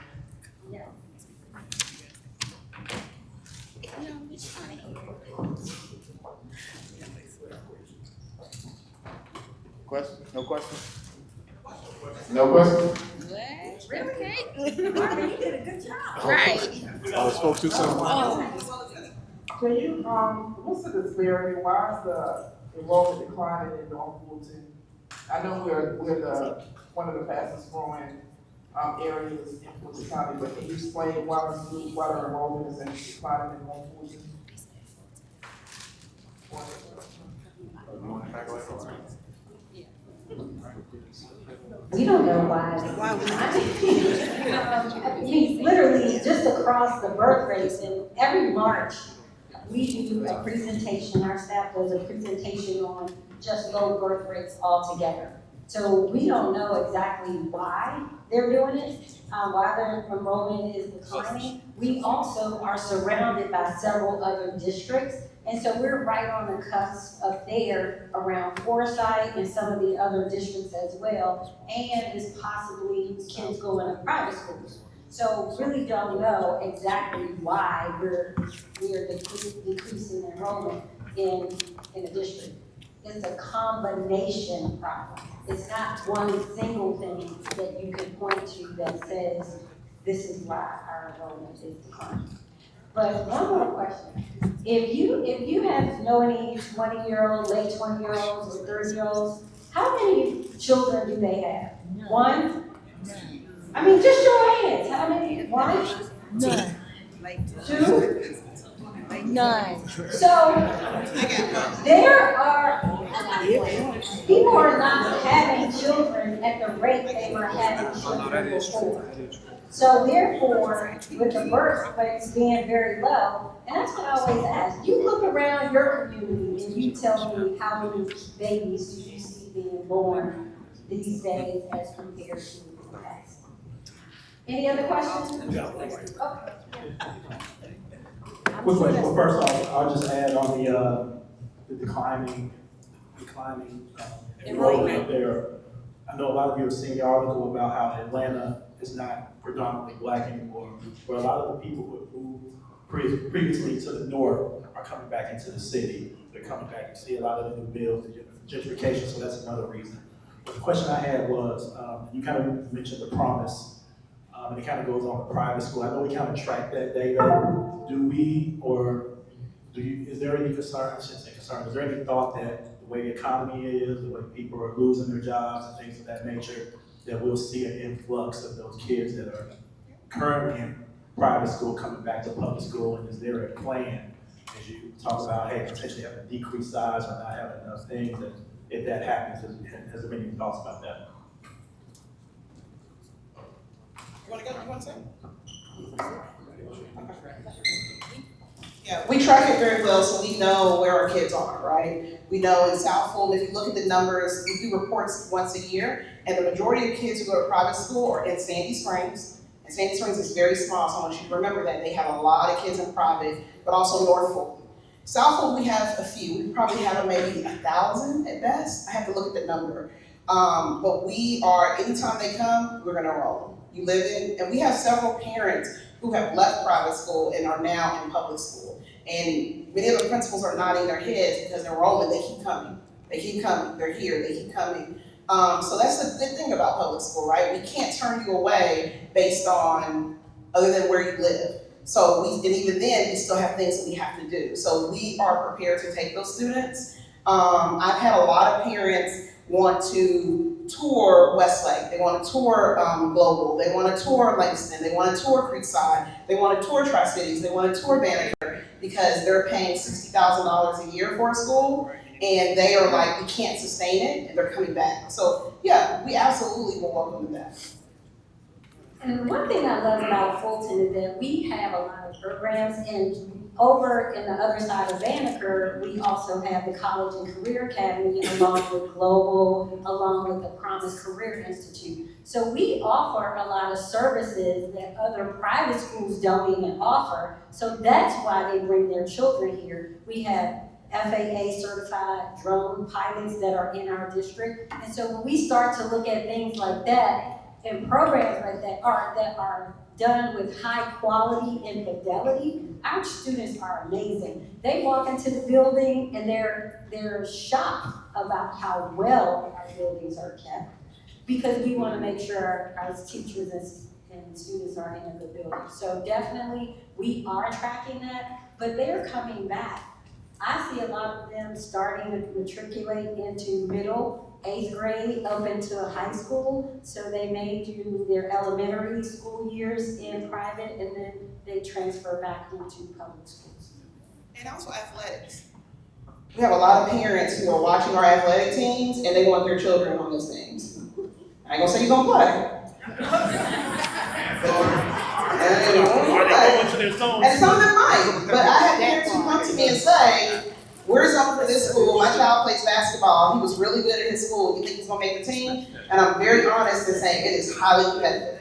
Questions? No questions? No questions? Really? You did a good job. Right. I spoke too soon. Can you, what's the disparity? Why is the enrollment declining in North Fulton? I know we're the, one of the fastest growing, areas in Fulton County, but can you explain why the enrollment is declining in North Fulton? We don't know why. He's literally just across the birth rates, and every March, we do a presentation, our staff does a presentation on just low birth rates altogether. So we don't know exactly why they're doing it, why their enrollment is declining. We also are surrounded by several other districts, and so we're right on the cusp of there around Forsyth and some of the other districts as well, and is possibly kids going to private schools. So really don't know exactly why we are decreasing enrollment in a district. It's a combination problem. It's not one single thing that you can point to that says this is why our enrollment is declining. But one more question. If you know any 20-year-olds, late 20-year-olds or 30-year-olds, how many children do they have? One? I mean, just show of hands. How many? One? None. Two? None. So there are people are not having children at the rate they were having children before. So therefore, with the birth rates being very low, and that's what I always ask, you look around your community and you tell me how many babies do you see being born these days as compared to the past. Any other questions? Okay. Quick question. Well, first off, I'll just add on the declining enrollment there. I know a lot of you have seen the article about how Atlanta is not predominantly black anymore, but a lot of the people who moved previously to the north are coming back into the city. They're coming back. You see a lot of the new bills, the gentrification, so that's another reason. But the question I had was, you kind of mentioned the promise, and it kind of goes on to private school. I know we kind of track that data. Is there any concern, I shouldn't say concern, is there any thought that the way the economy is, the way people are losing their jobs and things of that nature, that we'll see an influx of those kids that are currently in private school coming back to public school? And is there a plan, as you talk about, hey, potentially having a decreased size or not having enough things, that if that happens, has there been any thoughts about that? You want to go? You want to say? Yeah, we track it very well, so we know where our kids are, right? We know in South Fulton, if you look at the numbers, we do reports once a year, and the majority of kids who go to private school are in Sandy Springs. And Sandy Springs is very small, so I want you to remember that. They have a lot of kids in private, but also North Fulton. South Fulton, we have a few. We probably have maybe 1,000 at best. I have to look at the number. But we are, anytime they come, we're gonna enroll them. You live in, and we have several parents who have left private school and are now in public school. And many of the principals are nodding their heads because enrollment, they keep coming. They keep coming, they're here, they keep coming. So that's the good thing about public school, right? We can't turn you away based on other than where you live. So and even then, we still have things that we have to do. So we are prepared to take those students. I've had a lot of parents want to tour Westlake, they want to tour Global, they want to tour Langston, they want to tour Creekside, they want to tour Tri-Cities, they want to tour Banneker, because they're paying $60,000 a year for a school, and they are like, we can't sustain it, and they're coming back. So yeah, we absolutely will welcome that. And one thing I love about Fulton is that we have a lot of programs, and over in the other side of Banneker, we also have the College and Career Academy along with Global, along with the Promise Career Institute. So we offer a lot of services that other private schools don't even offer. So that's why they bring their children here. We have FAA certified drone pilots that are in our district. And so when we start to look at things like that, and programs like that are done with high quality and fidelity, our students are amazing. They walk into the building and they're shocked about how well our buildings are kept, because we want to make sure our teachers and students are in a good building. So definitely we are tracking that, but they're coming back. I see a lot of them starting to matriculate into middle, 8th grade up into high school, so they may do their elementary school years in private and then they transfer back into public schools. And also athletics. We have a lot of parents who are watching our athletic teams and they want their children on those teams. I ain't gonna say you're gonna play. And some of them might, but I have parents who come to me and say, we're zoned for this school, my child plays basketball, he was really good at his school, you think he's gonna make the team? And I'm very honest in saying it is highly competitive.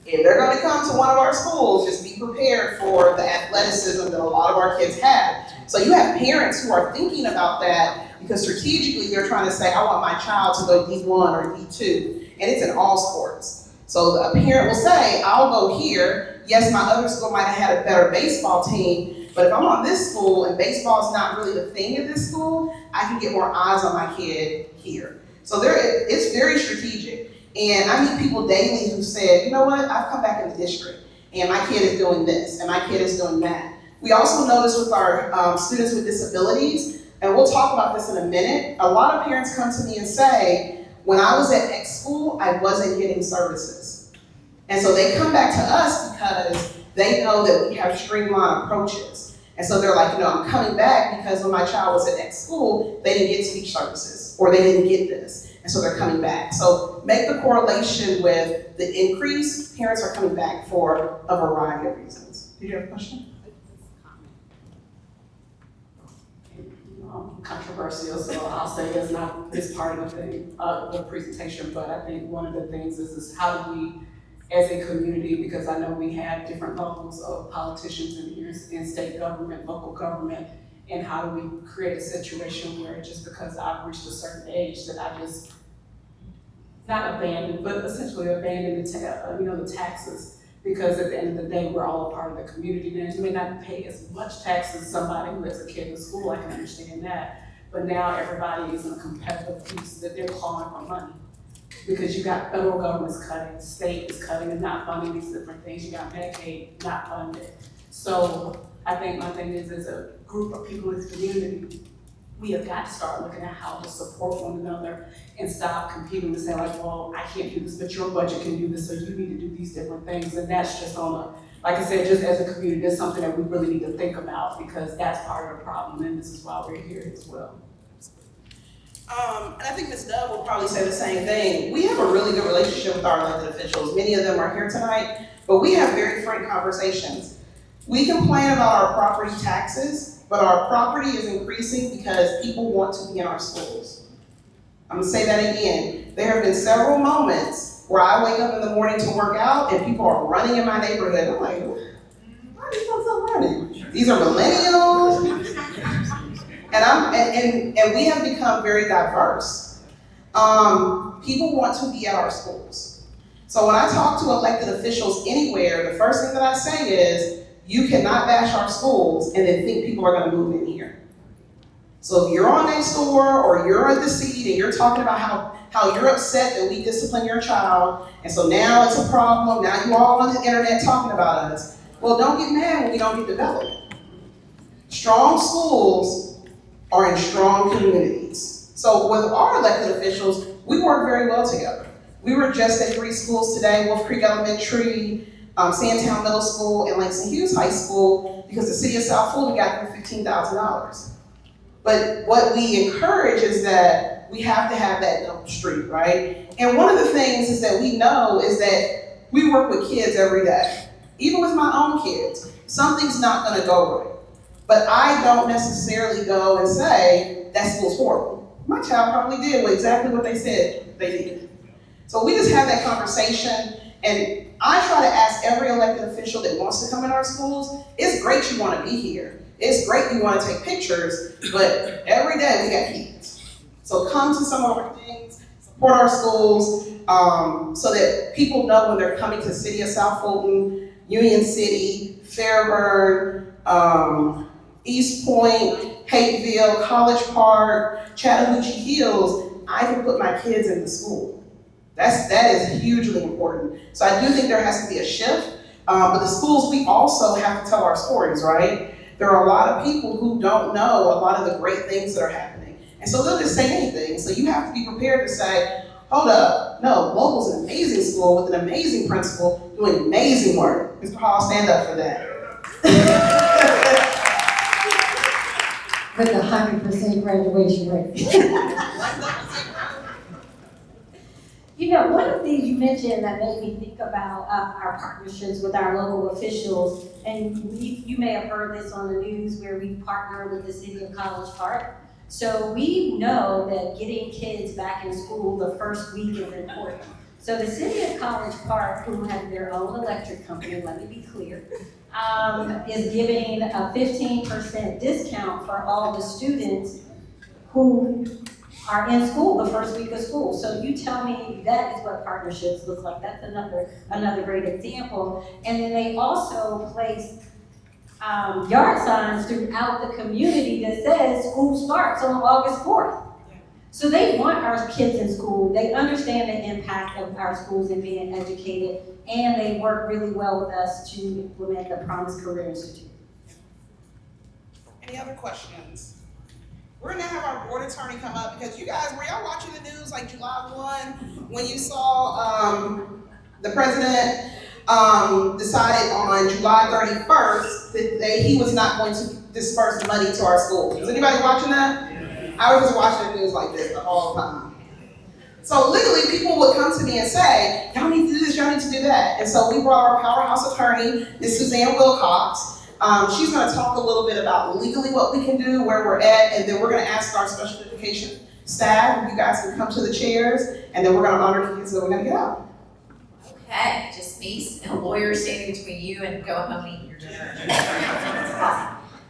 If they're gonna come to one of our schools, just be prepared for the athleticism that a lot of our kids have. So you have parents who are thinking about that because strategically they're trying to say, I want my child to go D1 or D2, and it's in all sports. So a parent will say, I'll go here, yes, my other school might have had a better baseball team, but if I'm on this school and baseball is not really the thing at this school, I can get more eyes on my kid here. So it's very strategic. And I meet people daily who said, you know what, I've come back in the district and my kid is doing this and my kid is doing that. We also notice with our students with disabilities, and we'll talk about this in a minute, a lot of parents come to me and say, when I was at X school, I wasn't getting services. And so they come back to us because they know that we have streamlined approaches. And so they're like, I'm coming back because when my child was at X school, they didn't get speech services or they didn't get this. And so they're coming back. So make the correlation with the increase. Parents are coming back for a variety of reasons. Do you have a question? Controversial, so I'll say it's not this part of the thing, the presentation, but I think one of the things is how do we, as a community, because I know we have different levels of politicians in here, in state government, local government, and how do we create a situation where just because I've reached a certain age that I just, not abandon, but essentially abandon the taxes, because at the end of the day, we're all a part of the community. Now, you may not pay as much taxes as somebody who has a kid in school, I can understand that, but now everybody is in a competitive piece that they're calling for money. Because you got federal government's cutting, state is cutting and not funding these different things, you got Medicaid not funded. So I think my thing is, as a group of people in this community, we have got to start looking at how to support one another and stop competing and say like, well, I can't do this, but your budget can do this, so you need to do these different things. And that's just on a, like I said, just as a community, that's something that we really need to think about, because that's part of the problem, and this is why we're here as well. And I think Ms. Dove will probably say the same thing. We have a really good relationship with our elected officials. Many of them are here tonight, but we have very frank conversations. We complain about our property taxes, but our property is increasing because people want to be in our schools. I'm gonna say that again. There have been several moments where I wake up in the morning to work out and people are running in my neighborhood. I'm like, why are these folks so running? These are millennials. And we have become very diverse. People want to be at our schools. So when I talk to elected officials anywhere, the first thing that I say is, you cannot bash our schools and then think people are gonna move in here. So if you're on next door or you're at the seat and you're talking about how you're upset that we discipline your child, and so now it's a problem, now you all on the internet talking about us, well, don't get mad when we don't get development. Strong schools are in strong communities. So with our elected officials, we work very well together. We were just at 3 schools today, Wolf Creek Elementary, Sandtown Middle School, and Langston Hughes High School, because the city of South Fulton got them $15,000. But what we encourage is that we have to have that double street, right? And one of the things is that we know is that we work with kids every day. Even with my own kids, something's not gonna go right. But I don't necessarily go and say, that school's horrible. My child probably did exactly what they said they did. So we just have that conversation, and I try to ask every elected official that wants to come in our schools, it's great you wanna be here. It's great you want to take pictures, but every day we got kids. So come to some of our things, support our schools, so that people know when they're coming to the city of South Fulton, Union City, Fairburn, East Point, Hateville, College Park, Chattahoochee Hills, I can put my kids in the school. That is hugely important. So I do think there has to be a shift, but the schools, we also have to tell our stories, right? There are a lot of people who don't know a lot of the great things that are happening. And so they'll just say anything. So you have to be prepared to say, hold up, no, Local's an amazing school with an amazing principal doing amazing work. Mr. Hall, stand up for that. With a 100% graduation rate. You know, one of the things you mentioned that made me think about our partnerships with our local officials, and you may have heard this on the news where we partner with the city of College Park. So we know that getting kids back in school the first week is important. So the city of College Park, who has their own electric company, let me be clear, is giving a 15% discount for all the students who are in school the first week of school. So you tell me that is what partnerships look like. That's another great example. And then they also place yard signs throughout the community that says school starts on August 4th. So they want our kids in school. They understand the impact of our schools and being educated, and they work really well with us to implement the Promise Career Institute. Any other questions? We're gonna have our board attorney come up, because you guys, were y'all watching the news like July 1 when you saw the president decided on July 31st that he was not going to disperse money to our schools? Was anybody watching that? I was just watching the news like this the whole time. So literally people would come to me and say, y'all need to do this, y'all need to do that. And so we brought our powerhouse attorney, Ms. Suzanne Wilcox. She's gonna talk a little bit about legally what we can do, where we're at, and then we're gonna ask our special education staff if you guys can come to the chairs, and then we're gonna honor kids, and we're gonna get out. Okay, just me and a lawyer standing between you and go home and eat your dinner.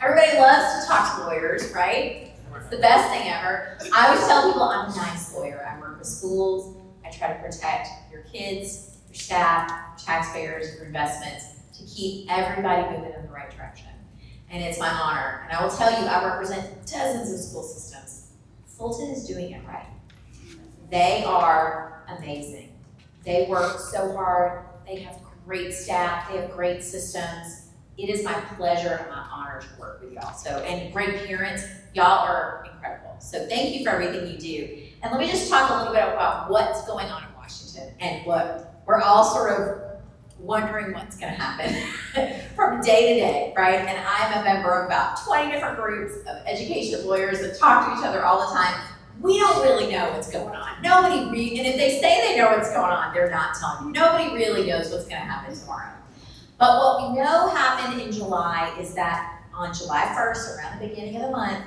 Everybody loves to talk to lawyers, right? It's the best thing ever. I always tell people I'm a nice lawyer. I work with schools. I try to protect your kids, your staff, your taxpayers, your investments, to keep everybody moving in the right direction. And it's my honor. And I will tell you, I represent dozens of school systems. Fulton is doing it right. They are amazing. They work so hard. They have great staff. They have great systems. It is my pleasure and my honor to work with y'all. So, and great parents, y'all are incredible. So thank you for everything you do. And let me just talk a little bit about what's going on in Washington and what we're all sort of wondering what's gonna happen from day to day, right? And I'm a member of about 20 different groups of education lawyers that talk to each other all the time. We don't really know what's going on. And if they say they know what's going on, they're not telling you. Nobody really knows what's gonna happen tomorrow. But what we know happened in July is that on July 1st, around the beginning of the month,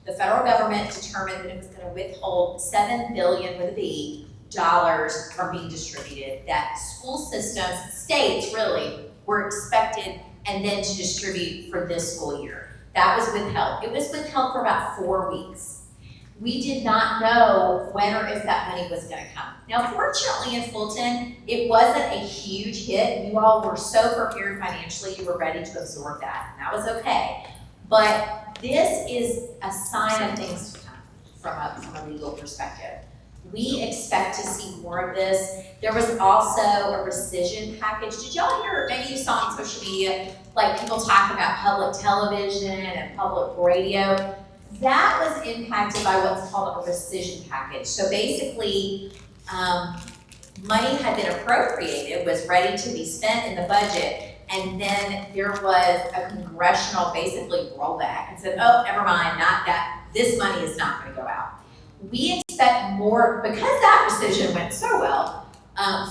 the federal government determined that it was gonna withhold $7 billion with a B dollars from being distributed, that school systems, states really, were expected and then to distribute for this school year. That was withheld. It was withheld for about 4 weeks. We did not know when or if that money was gonna come. Now, fortunately in Fulton, it wasn't a huge hit. You all were so prepared financially, you were ready to absorb that, and that was okay. But this is a sign of things to come from a legal perspective. We expect to see more of this. There was also a rescission package. Did y'all hear, maybe you saw on social media, like people talk about public television and public radio. That was impacted by what's called a rescission package. So basically, money had been appropriated, was ready to be spent in the budget, and then there was a congressional basically rollback and said, oh, never mind, not that, this money is not gonna go out. We expect more, because that rescission went so well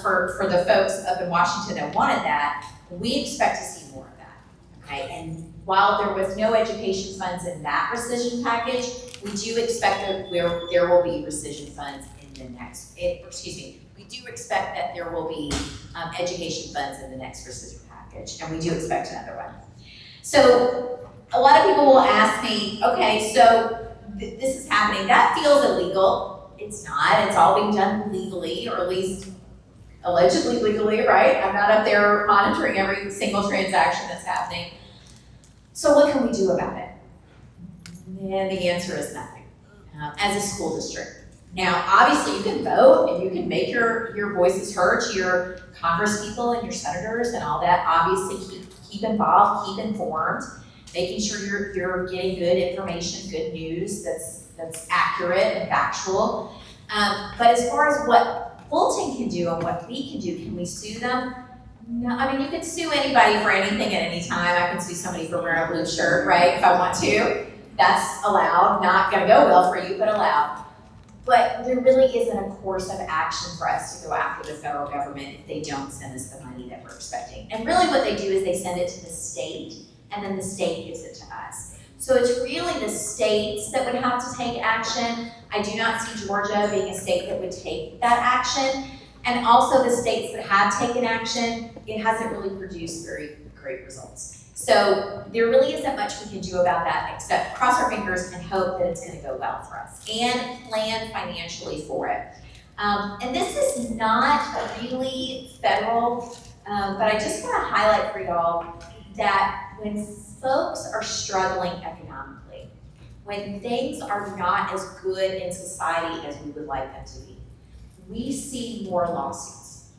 for the folks up in Washington that wanted that, we expect to see more of that, okay? And while there was no education funds in that rescission package, we do expect that there will be rescission funds in the next, we do expect that there will be education funds in the next rescission package, and we do expect another one. So a lot of people will ask me, okay, so this is happening, that feels illegal. It's not, it's all being done legally, or at least allegedly legally, right? I'm not up there monitoring every single transaction that's happening. So what can we do about it? And the answer is nothing, as a school district. Now, obviously you can vote and you can make your voices heard to your congresspeople and your senators and all that. Obviously keep involved, keep informed, making sure you're getting good information, good news that's accurate and factual. But as far as what Fulton can do and what we can we sue them? No, I mean, you can sue anybody for anything at any time. I can sue somebody for wearing a blue shirt, right, if I want to. That's allowed, not gonna go well for you, but allowed. But there really isn't a course of action for us to go after the federal government if they don't send us the money that we're expecting. And really what they do is they send it to the state, and then the state gives it to us. So it's really the states that would have to take action. I do not see Georgia being a state that would take that action. And also the states that have taken action, it hasn't really produced very great results. So there really isn't much we can do about that except cross our fingers and hope that it's gonna go well for us and plan financially for it. And this is not really federal, but I just wanna highlight for y'all that when folks are struggling economically, when things are not as good in society as we would like them to be, we see more lawsuits.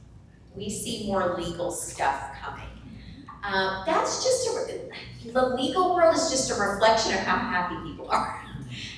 We see more legal stuff coming. That's just the legal world is just a reflection of how happy people are.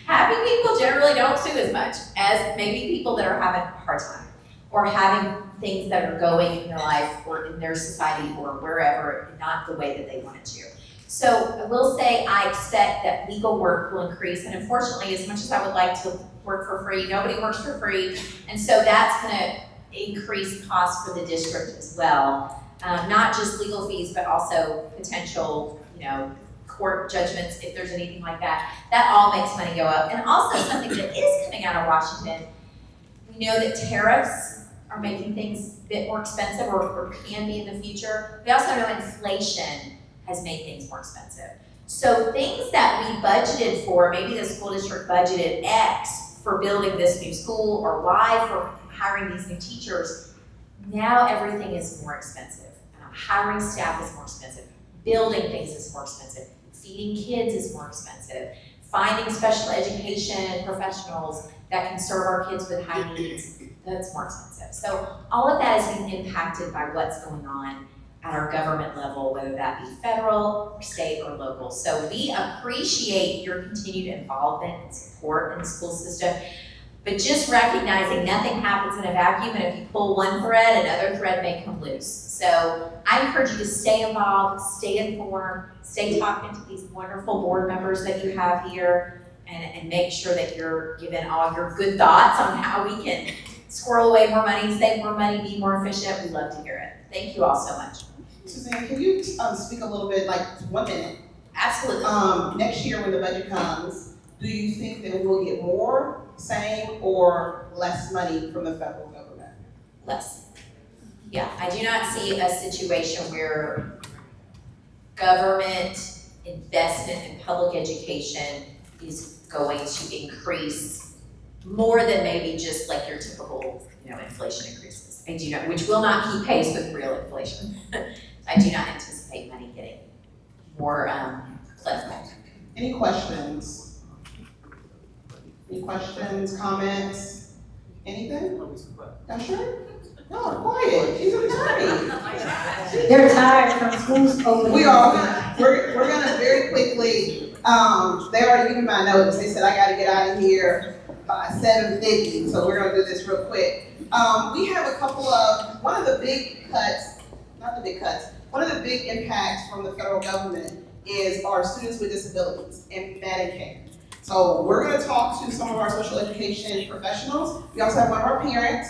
Happy people generally don't sue as much as maybe people that are having a hard time or having things that are going in their life or in their society or wherever not the way that they want it to. So I will say I expect that legal work will increase, and unfortunately, as much as I would like to work for free, nobody works for free, and so that's gonna increase costs for the district as well. Not just legal fees, but also potential, court judgments, if there's anything like that. That all makes money go up. And also something that is coming out of Washington, we know that tariffs are making things a bit more expensive or can be in the future. We also know inflation has made things more expensive. So things that we budgeted for, maybe the school district budgeted X for building this new school or Y for hiring these new teachers, now everything is more expensive. Hiring staff is more expensive. Building things is more expensive. Feeding kids is more expensive. Finding special education professionals that can serve our kids with high needs, that's more expensive. So all of that is being impacted by what's going on at our government level, whether that be federal, or state, or local. So we appreciate your continued involvement and support in the school system, but just recognizing nothing happens in a vacuum, and if you pull one thread, another thread may come loose. So I encourage you to stay involved, stay informed, stay talking to these wonderful board members that you have here, and make sure that you're given all your good thoughts on how we can squirrel away more money, save more money, be more efficient. We love to hear it. Thank you all so much. Suzanne, can you speak a little bit, like 1 minute? Absolutely. Next year when the budget comes, do you think that we'll get more, same, or less money from the federal government? Less. Yeah, I do not see a situation where government investment in public education is going to increase more than maybe just like your typical, inflation increases. I do not, which will not keep pace with real inflation. I do not anticipate money getting more plentiful. Any questions? Any questions, comments, anything? Yeah, sure? No, quiet, she's an attorney. They're tired from school's opening. We're gonna very quickly, they already given my notice, they said I gotta get out of here by 7:50, so we're gonna do this real quick. We have a couple of, one of the big impacts from the federal government is our students with disabilities and Medicaid. So we're gonna talk to some of our special education professionals. We also have one of our parents,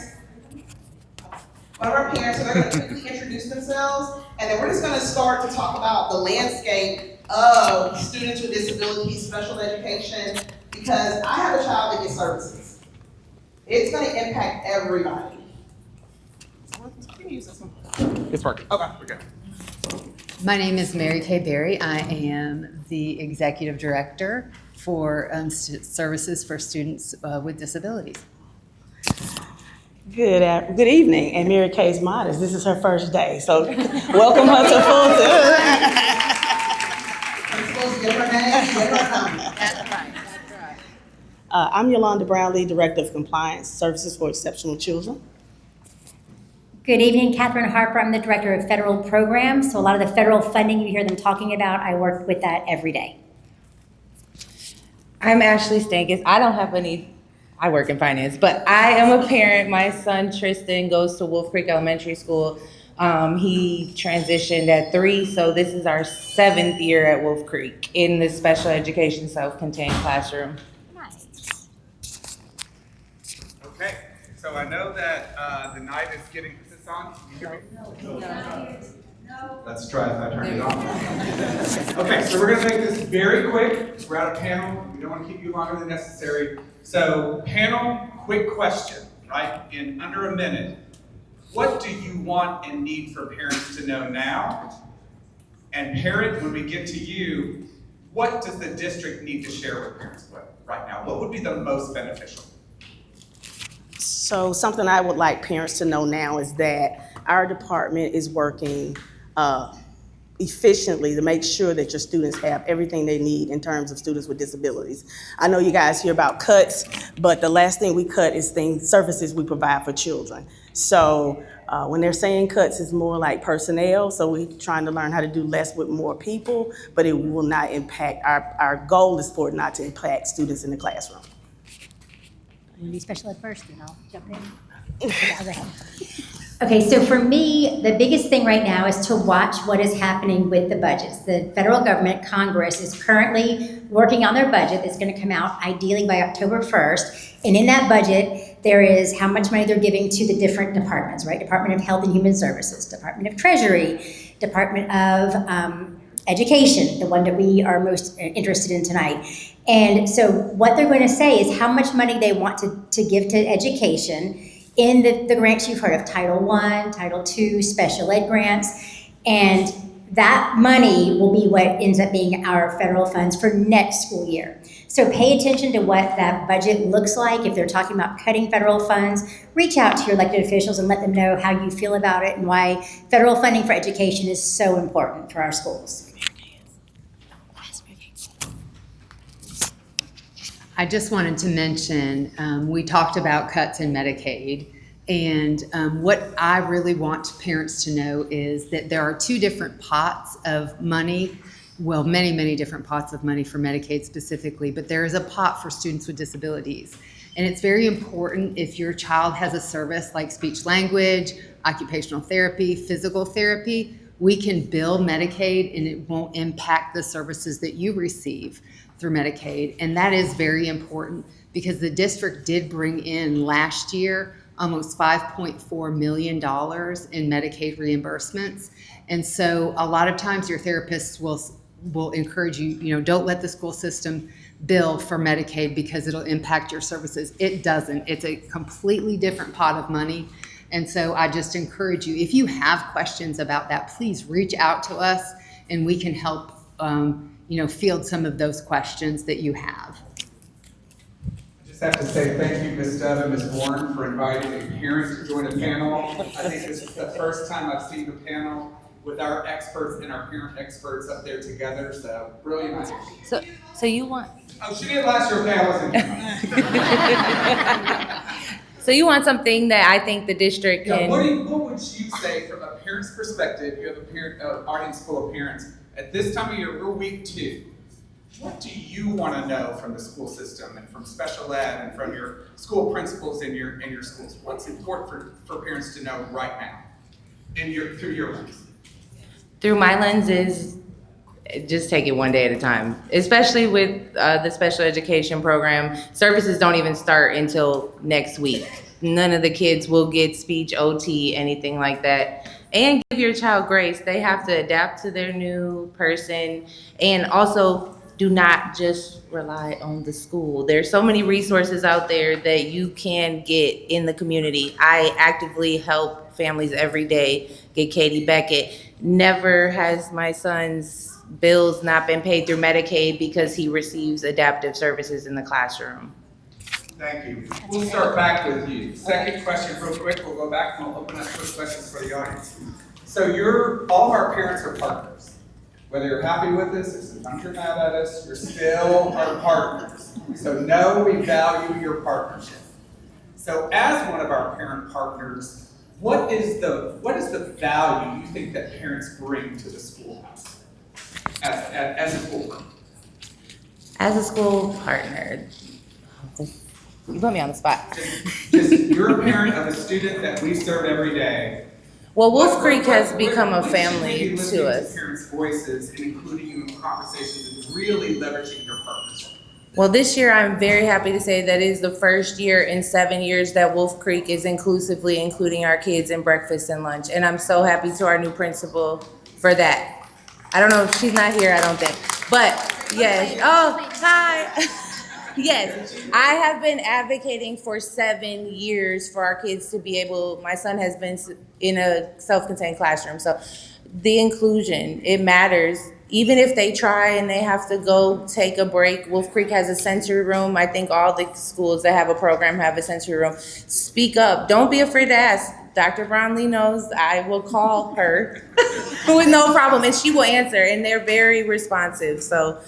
so they're gonna quickly introduce themselves, and then we're just gonna start to talk about the landscape of students with disabilities, special education, because I have a child that gets services. It's gonna impact everybody. Can you use this one? It's working. Okay. We're good. My name is Mary Kay Berry. I am the Executive Director for Services for Students with Disabilities. Good evening, and Mary Kay's modest. This is her first day, so welcome her to Fulton. I'm supposed to give her name, give her number. That's right. I'm Yolanda Brownlee, Director of Compliance Services for Exceptional Children. Good evening, Catherine Harper. I'm the Director of Federal Programs. So a lot of the federal funding you hear them talking about, I work with that every day. I'm Ashley Stankus. I work in finance, but I am a parent. My son Tristan goes to Wolf Creek Elementary School. He transitioned at 3, so this is our 7th year at Wolf Creek in the special education self-contained classroom. Nice. Okay, so I know that the night is getting, is this on? Can you hear me? Let's try if I turn it on. Okay, so we're gonna make this very quick. We're at a panel. We don't want to keep you longer than necessary. So panel, quick question, right? In under a minute. What do you want and need for parents to know now? And parent, when we get to you, what does the district need to share with parents right now? What would be the most beneficial? So something I would like parents to know now is that our department is working efficiently to make sure that your students have everything they need in terms of students with disabilities. I know you guys hear about cuts, but the last thing we cut is services we provide for children. So when they're saying cuts, it's more like personnel. So we're trying to learn how to do less with more people, but it will not impact, our goal is for it not to impact students in the classroom. I'm gonna be special ed first, and I'll jump in. Okay, so for me, the biggest thing right now is to watch what is happening with the budgets. The federal government, Congress, is currently working on their budget that's gonna come out ideally by October 1st. And in that budget, there is how much money they're giving to the different departments, right? Department of Health and Human Services, Department of Treasury, Department of Education, the one that we are most interested in tonight. And so what they're going to say is how much money they want to give to education in the grants you've heard of, Title I, Title II, special ed grants. And that money will be what ends up being our federal funds for next school year. So pay attention to what that budget looks like. If they're talking about cutting federal funds, reach out to your elected officials and let them know how you feel about it and why federal funding for education is so important for our schools. I just wanted to mention, we talked about cuts in Medicaid, and what I really want parents to know is that there are 2 different pots of money, well, many, many different pots of money for Medicaid specifically, but there is a pot for students with disabilities. And it's very important if your child has a service like speech language, occupational therapy, physical therapy, we can bill Medicaid and it won't impact the services that you receive through Medicaid. And that is very important because the district did bring in last year almost $5.4 million in Medicaid reimbursements. And so a lot of times your therapists will encourage you, don't let the school system bill for Medicaid because it'll impact your services. It doesn't. It's a completely different pot of money. And so I just encourage you, if you have questions about that, please reach out to us and we can help field some of those questions that you have. I just Just have to say thank you, Ms. Dove and Ms. Warren, for inviting a parent to join a panel. I think this is the first time I've seen a panel with our experts and our parent experts up there together, so really nice. So you want? Oh, she did last year panels in So you want something that I think the district Yeah, can. what would you say from a parent's perspective? You have a parent audience full of parents. At this time of year, we're week 2. What do you want to know from the school system and from special ed and from your school principals in your schools? What's important for parents to know right now through your lens? Through my lens is just take it one day at a time, especially with the special education program. Services don't even start until next week. None of the kids will get speech, OT, anything like that. And give your child grace. They have to adapt to their new person. And also, do not just rely on the school. There's so many resources out there that you can get in the community. I actively help families every day get Katie Beckett. Never has my son's bills not been paid through Medicaid because he receives adaptive services in the classroom. Thank you. We'll start back with you. Second question real quick. We'll go back and we'll open up quick questions for the audience. So all of our parents are partners. Whether you're happy with this, or sometimes you're mad at us, you're still our partners. So know we value your partnership. So as one of our parent partners, what is the value you think that parents bring to the schoolhouse as a school partner? As a school partner, you put me on the spot. Just you're a parent of a student that we serve every day. Well, Wolf Creek has become a family to to us. Parents' voices and including you in conversations and really leveraging your partnership. Well, this year I'm very happy to say that it is the first year in 7 years that Wolf Creek is inclusively including our kids in breakfast and lunch. And I'm so happy to our new principal for that. I don't know if she's not here, I don't think. But yes, oh, hi. Yes, I have been advocating for 7 years for our kids to be able, my son has been in a self-contained classroom. So the inclusion, it matters. Even if they try and they have to go take a break, Wolf Creek has a sensory room. I think all the schools that have a program have a sensory room. Speak up. Don't be afraid to ask. Dr. Brownlee knows I will call her with no problem, and she will answer, and they're very responsive. So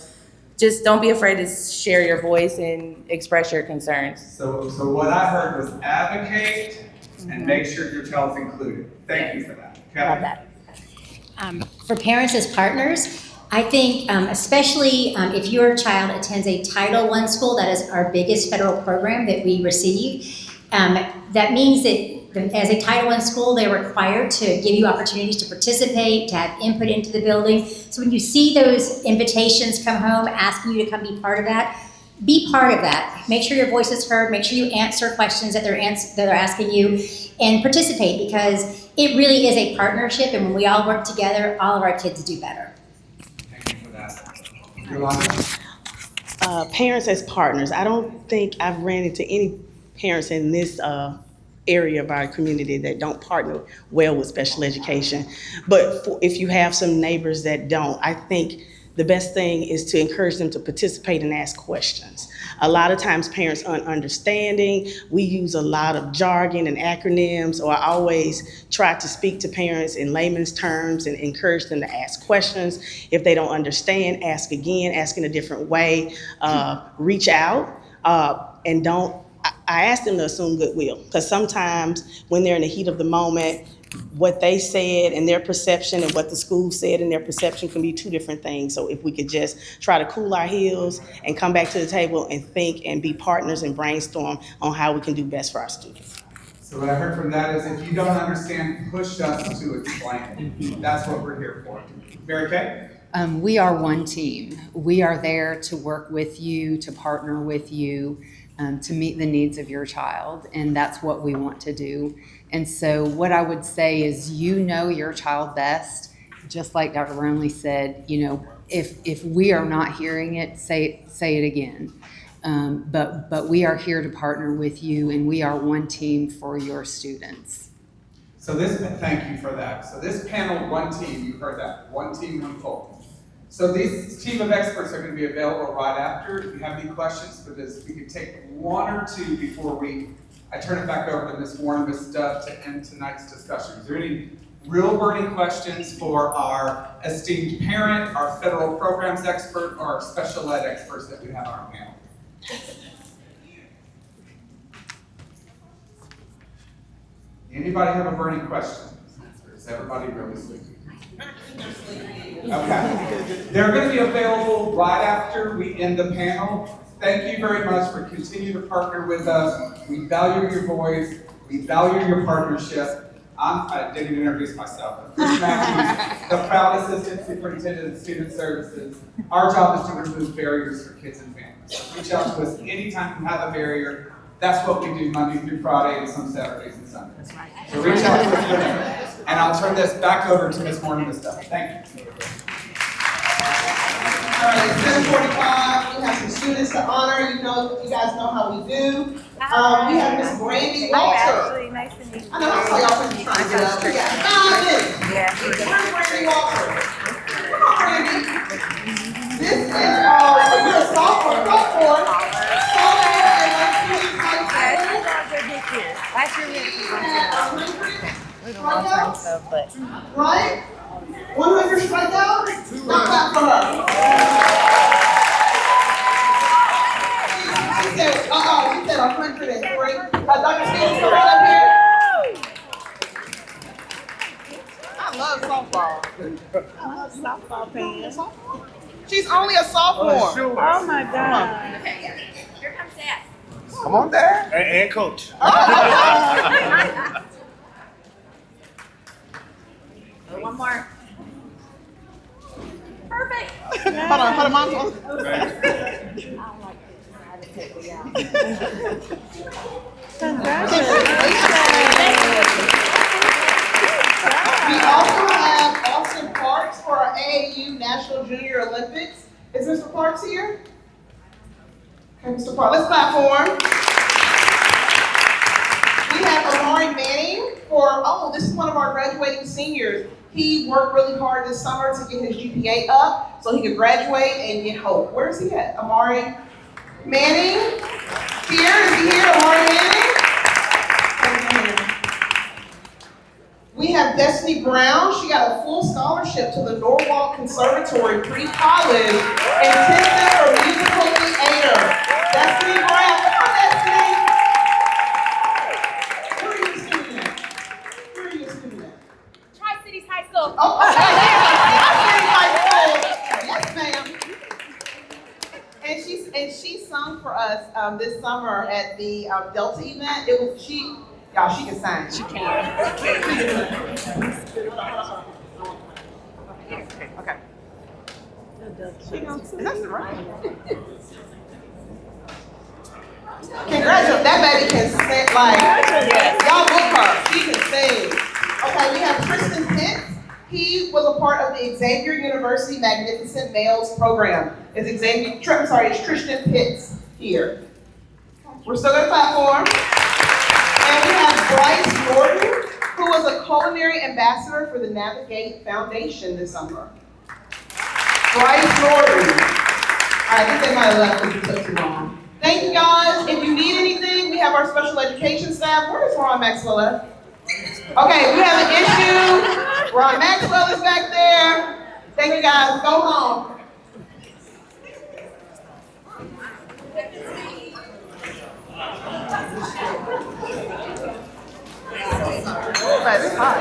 just don't be afraid to share your voice and express your concerns. So what I heard was advocate and make sure your child's included. Thank you for that. Love that. For parents as partners, I think especially if your child attends a Title I school, that is our biggest federal program that we receive, that means that as a Title I school, they're required to give you opportunities to participate, to have input into the building. So when you see those invitations come home asking you to come be part of that, be part of that. Make sure your voice is heard. Make sure you answer questions that they're asking you, and participate, because it really is a partnership, and when we all work together, all of our kids do better. Thank you for that. Yolanda? Parents as partners. I don't think I've ran into any parents in this area of our community that don't partner well with special education. But if you have some neighbors that don't, I think the best thing is to encourage them to participate and ask questions. A lot of times parents aren't understanding. We use a lot of jargon and acronyms, or I always try to speak to parents in layman's terms and encourage them to ask questions. If they don't understand, ask again, ask in a different way, reach out, and don't, I ask them to assume goodwill, because sometimes when they're in the heat of the moment, what they said and their perception and what the school said and their perception can be two different things. So if we could just try to cool our heels and come back to the table and think and be partners and brainstorm on how we can do best for our students. So what I heard from that is, if you don't understand, push us to explain it. That's what we're here for. Mary Kay? We are one team. We are there to work with you, to partner with you, to meet the needs of your child, and that's what we want to do. And so what I would say is, you know your child best. Just like Dr. Brownlee said, you know, if we are not hearing it, say it again. But we are here to partner with you, and we are one team for your students. So thank you for that. So this panel, one team, you heard that, one team, one goal. So these team of experts are going to be available right after. If you have any questions for this, we could take one or two before I turn it back over to Ms. Warren, Ms. Stubb to end tonight's discussion. Is there any real burning questions for our esteemed parent, our federal programs expert, or our special ed experts that we have on our panel? Anybody have a burning question? Or is everybody really sleepy? Okay. They're going to be available right after we end the panel. Thank you very much for continuing to partner with us. We value your voice. We value your partnership. I didn't even introduce myself. Chris Matthews, the proud assistant superintendent of student services. Our job is to remove barriers for kids and families. So reach out to us anytime you have a barrier. That's what we do Monday through Friday and some Saturdays and Sundays. So reach out to us whenever. And I'll turn this back over to Ms. Moore and Ms. Stubb. Thank you. All right, it's 10:45. We have some students to honor. You guys know how we do. We have Miss Brandy Walter. Nice to meet you. I know I saw y'all pretty trying to get up. We got 5 minutes. Where's Brandy Walter? Come on, Brandy. This is you're a sophomore, and last year right? 100 strikeouts? Not that for her. She said 103. Dr. Stevens, come right up here. I love softball. I love softball fans. She's only a sophomore. Oh my God. Okay, yeah. Here comes Dad. Come on, Dad. And coach. One more. Perfect. Hold on, Mom. We also have Austin Parks for our AAU National Junior Olympics. Is Mr. Parks here? Okay, Mr. Parks, let's clap for him. We have Amari Manning for, this is one of our graduating seniors. He worked really hard this summer to get his GPA up so he could graduate and get hope. Where is he at? Amari Manning? Here? Is he here? Amari Manning? We have Destiny Brown. She got a full scholarship to the Norwalk Conservatory pre-college intended for musical theater. Destiny Brown. Come on, Destiny. Where are you a student at? Where are you a student at? Tri-Cities High School. Oh, okay. Yes, ma'am. And she sung for us this summer at the Delta event. Y'all, she can sing. She can. Okay. That's right. Congratulations. That baby can sing y'all book her. She can sing. Okay, we have Tristan Pitts. He was a part of the Xavier University Magnificent Males program. It's Tristan Pitts here. We're still going to clap for him. And we have Bryce Norton, who was a culinary ambassador for the Navigate Foundation this summer. Bryce Norton. I think they might have left because it took too long. Thank you guys. If you need anything, we have our special education staff. Where is Ron Maxwell at? Okay, we have an issue. Ron Maxwell is back there. Thank you guys. Go home. It's hot.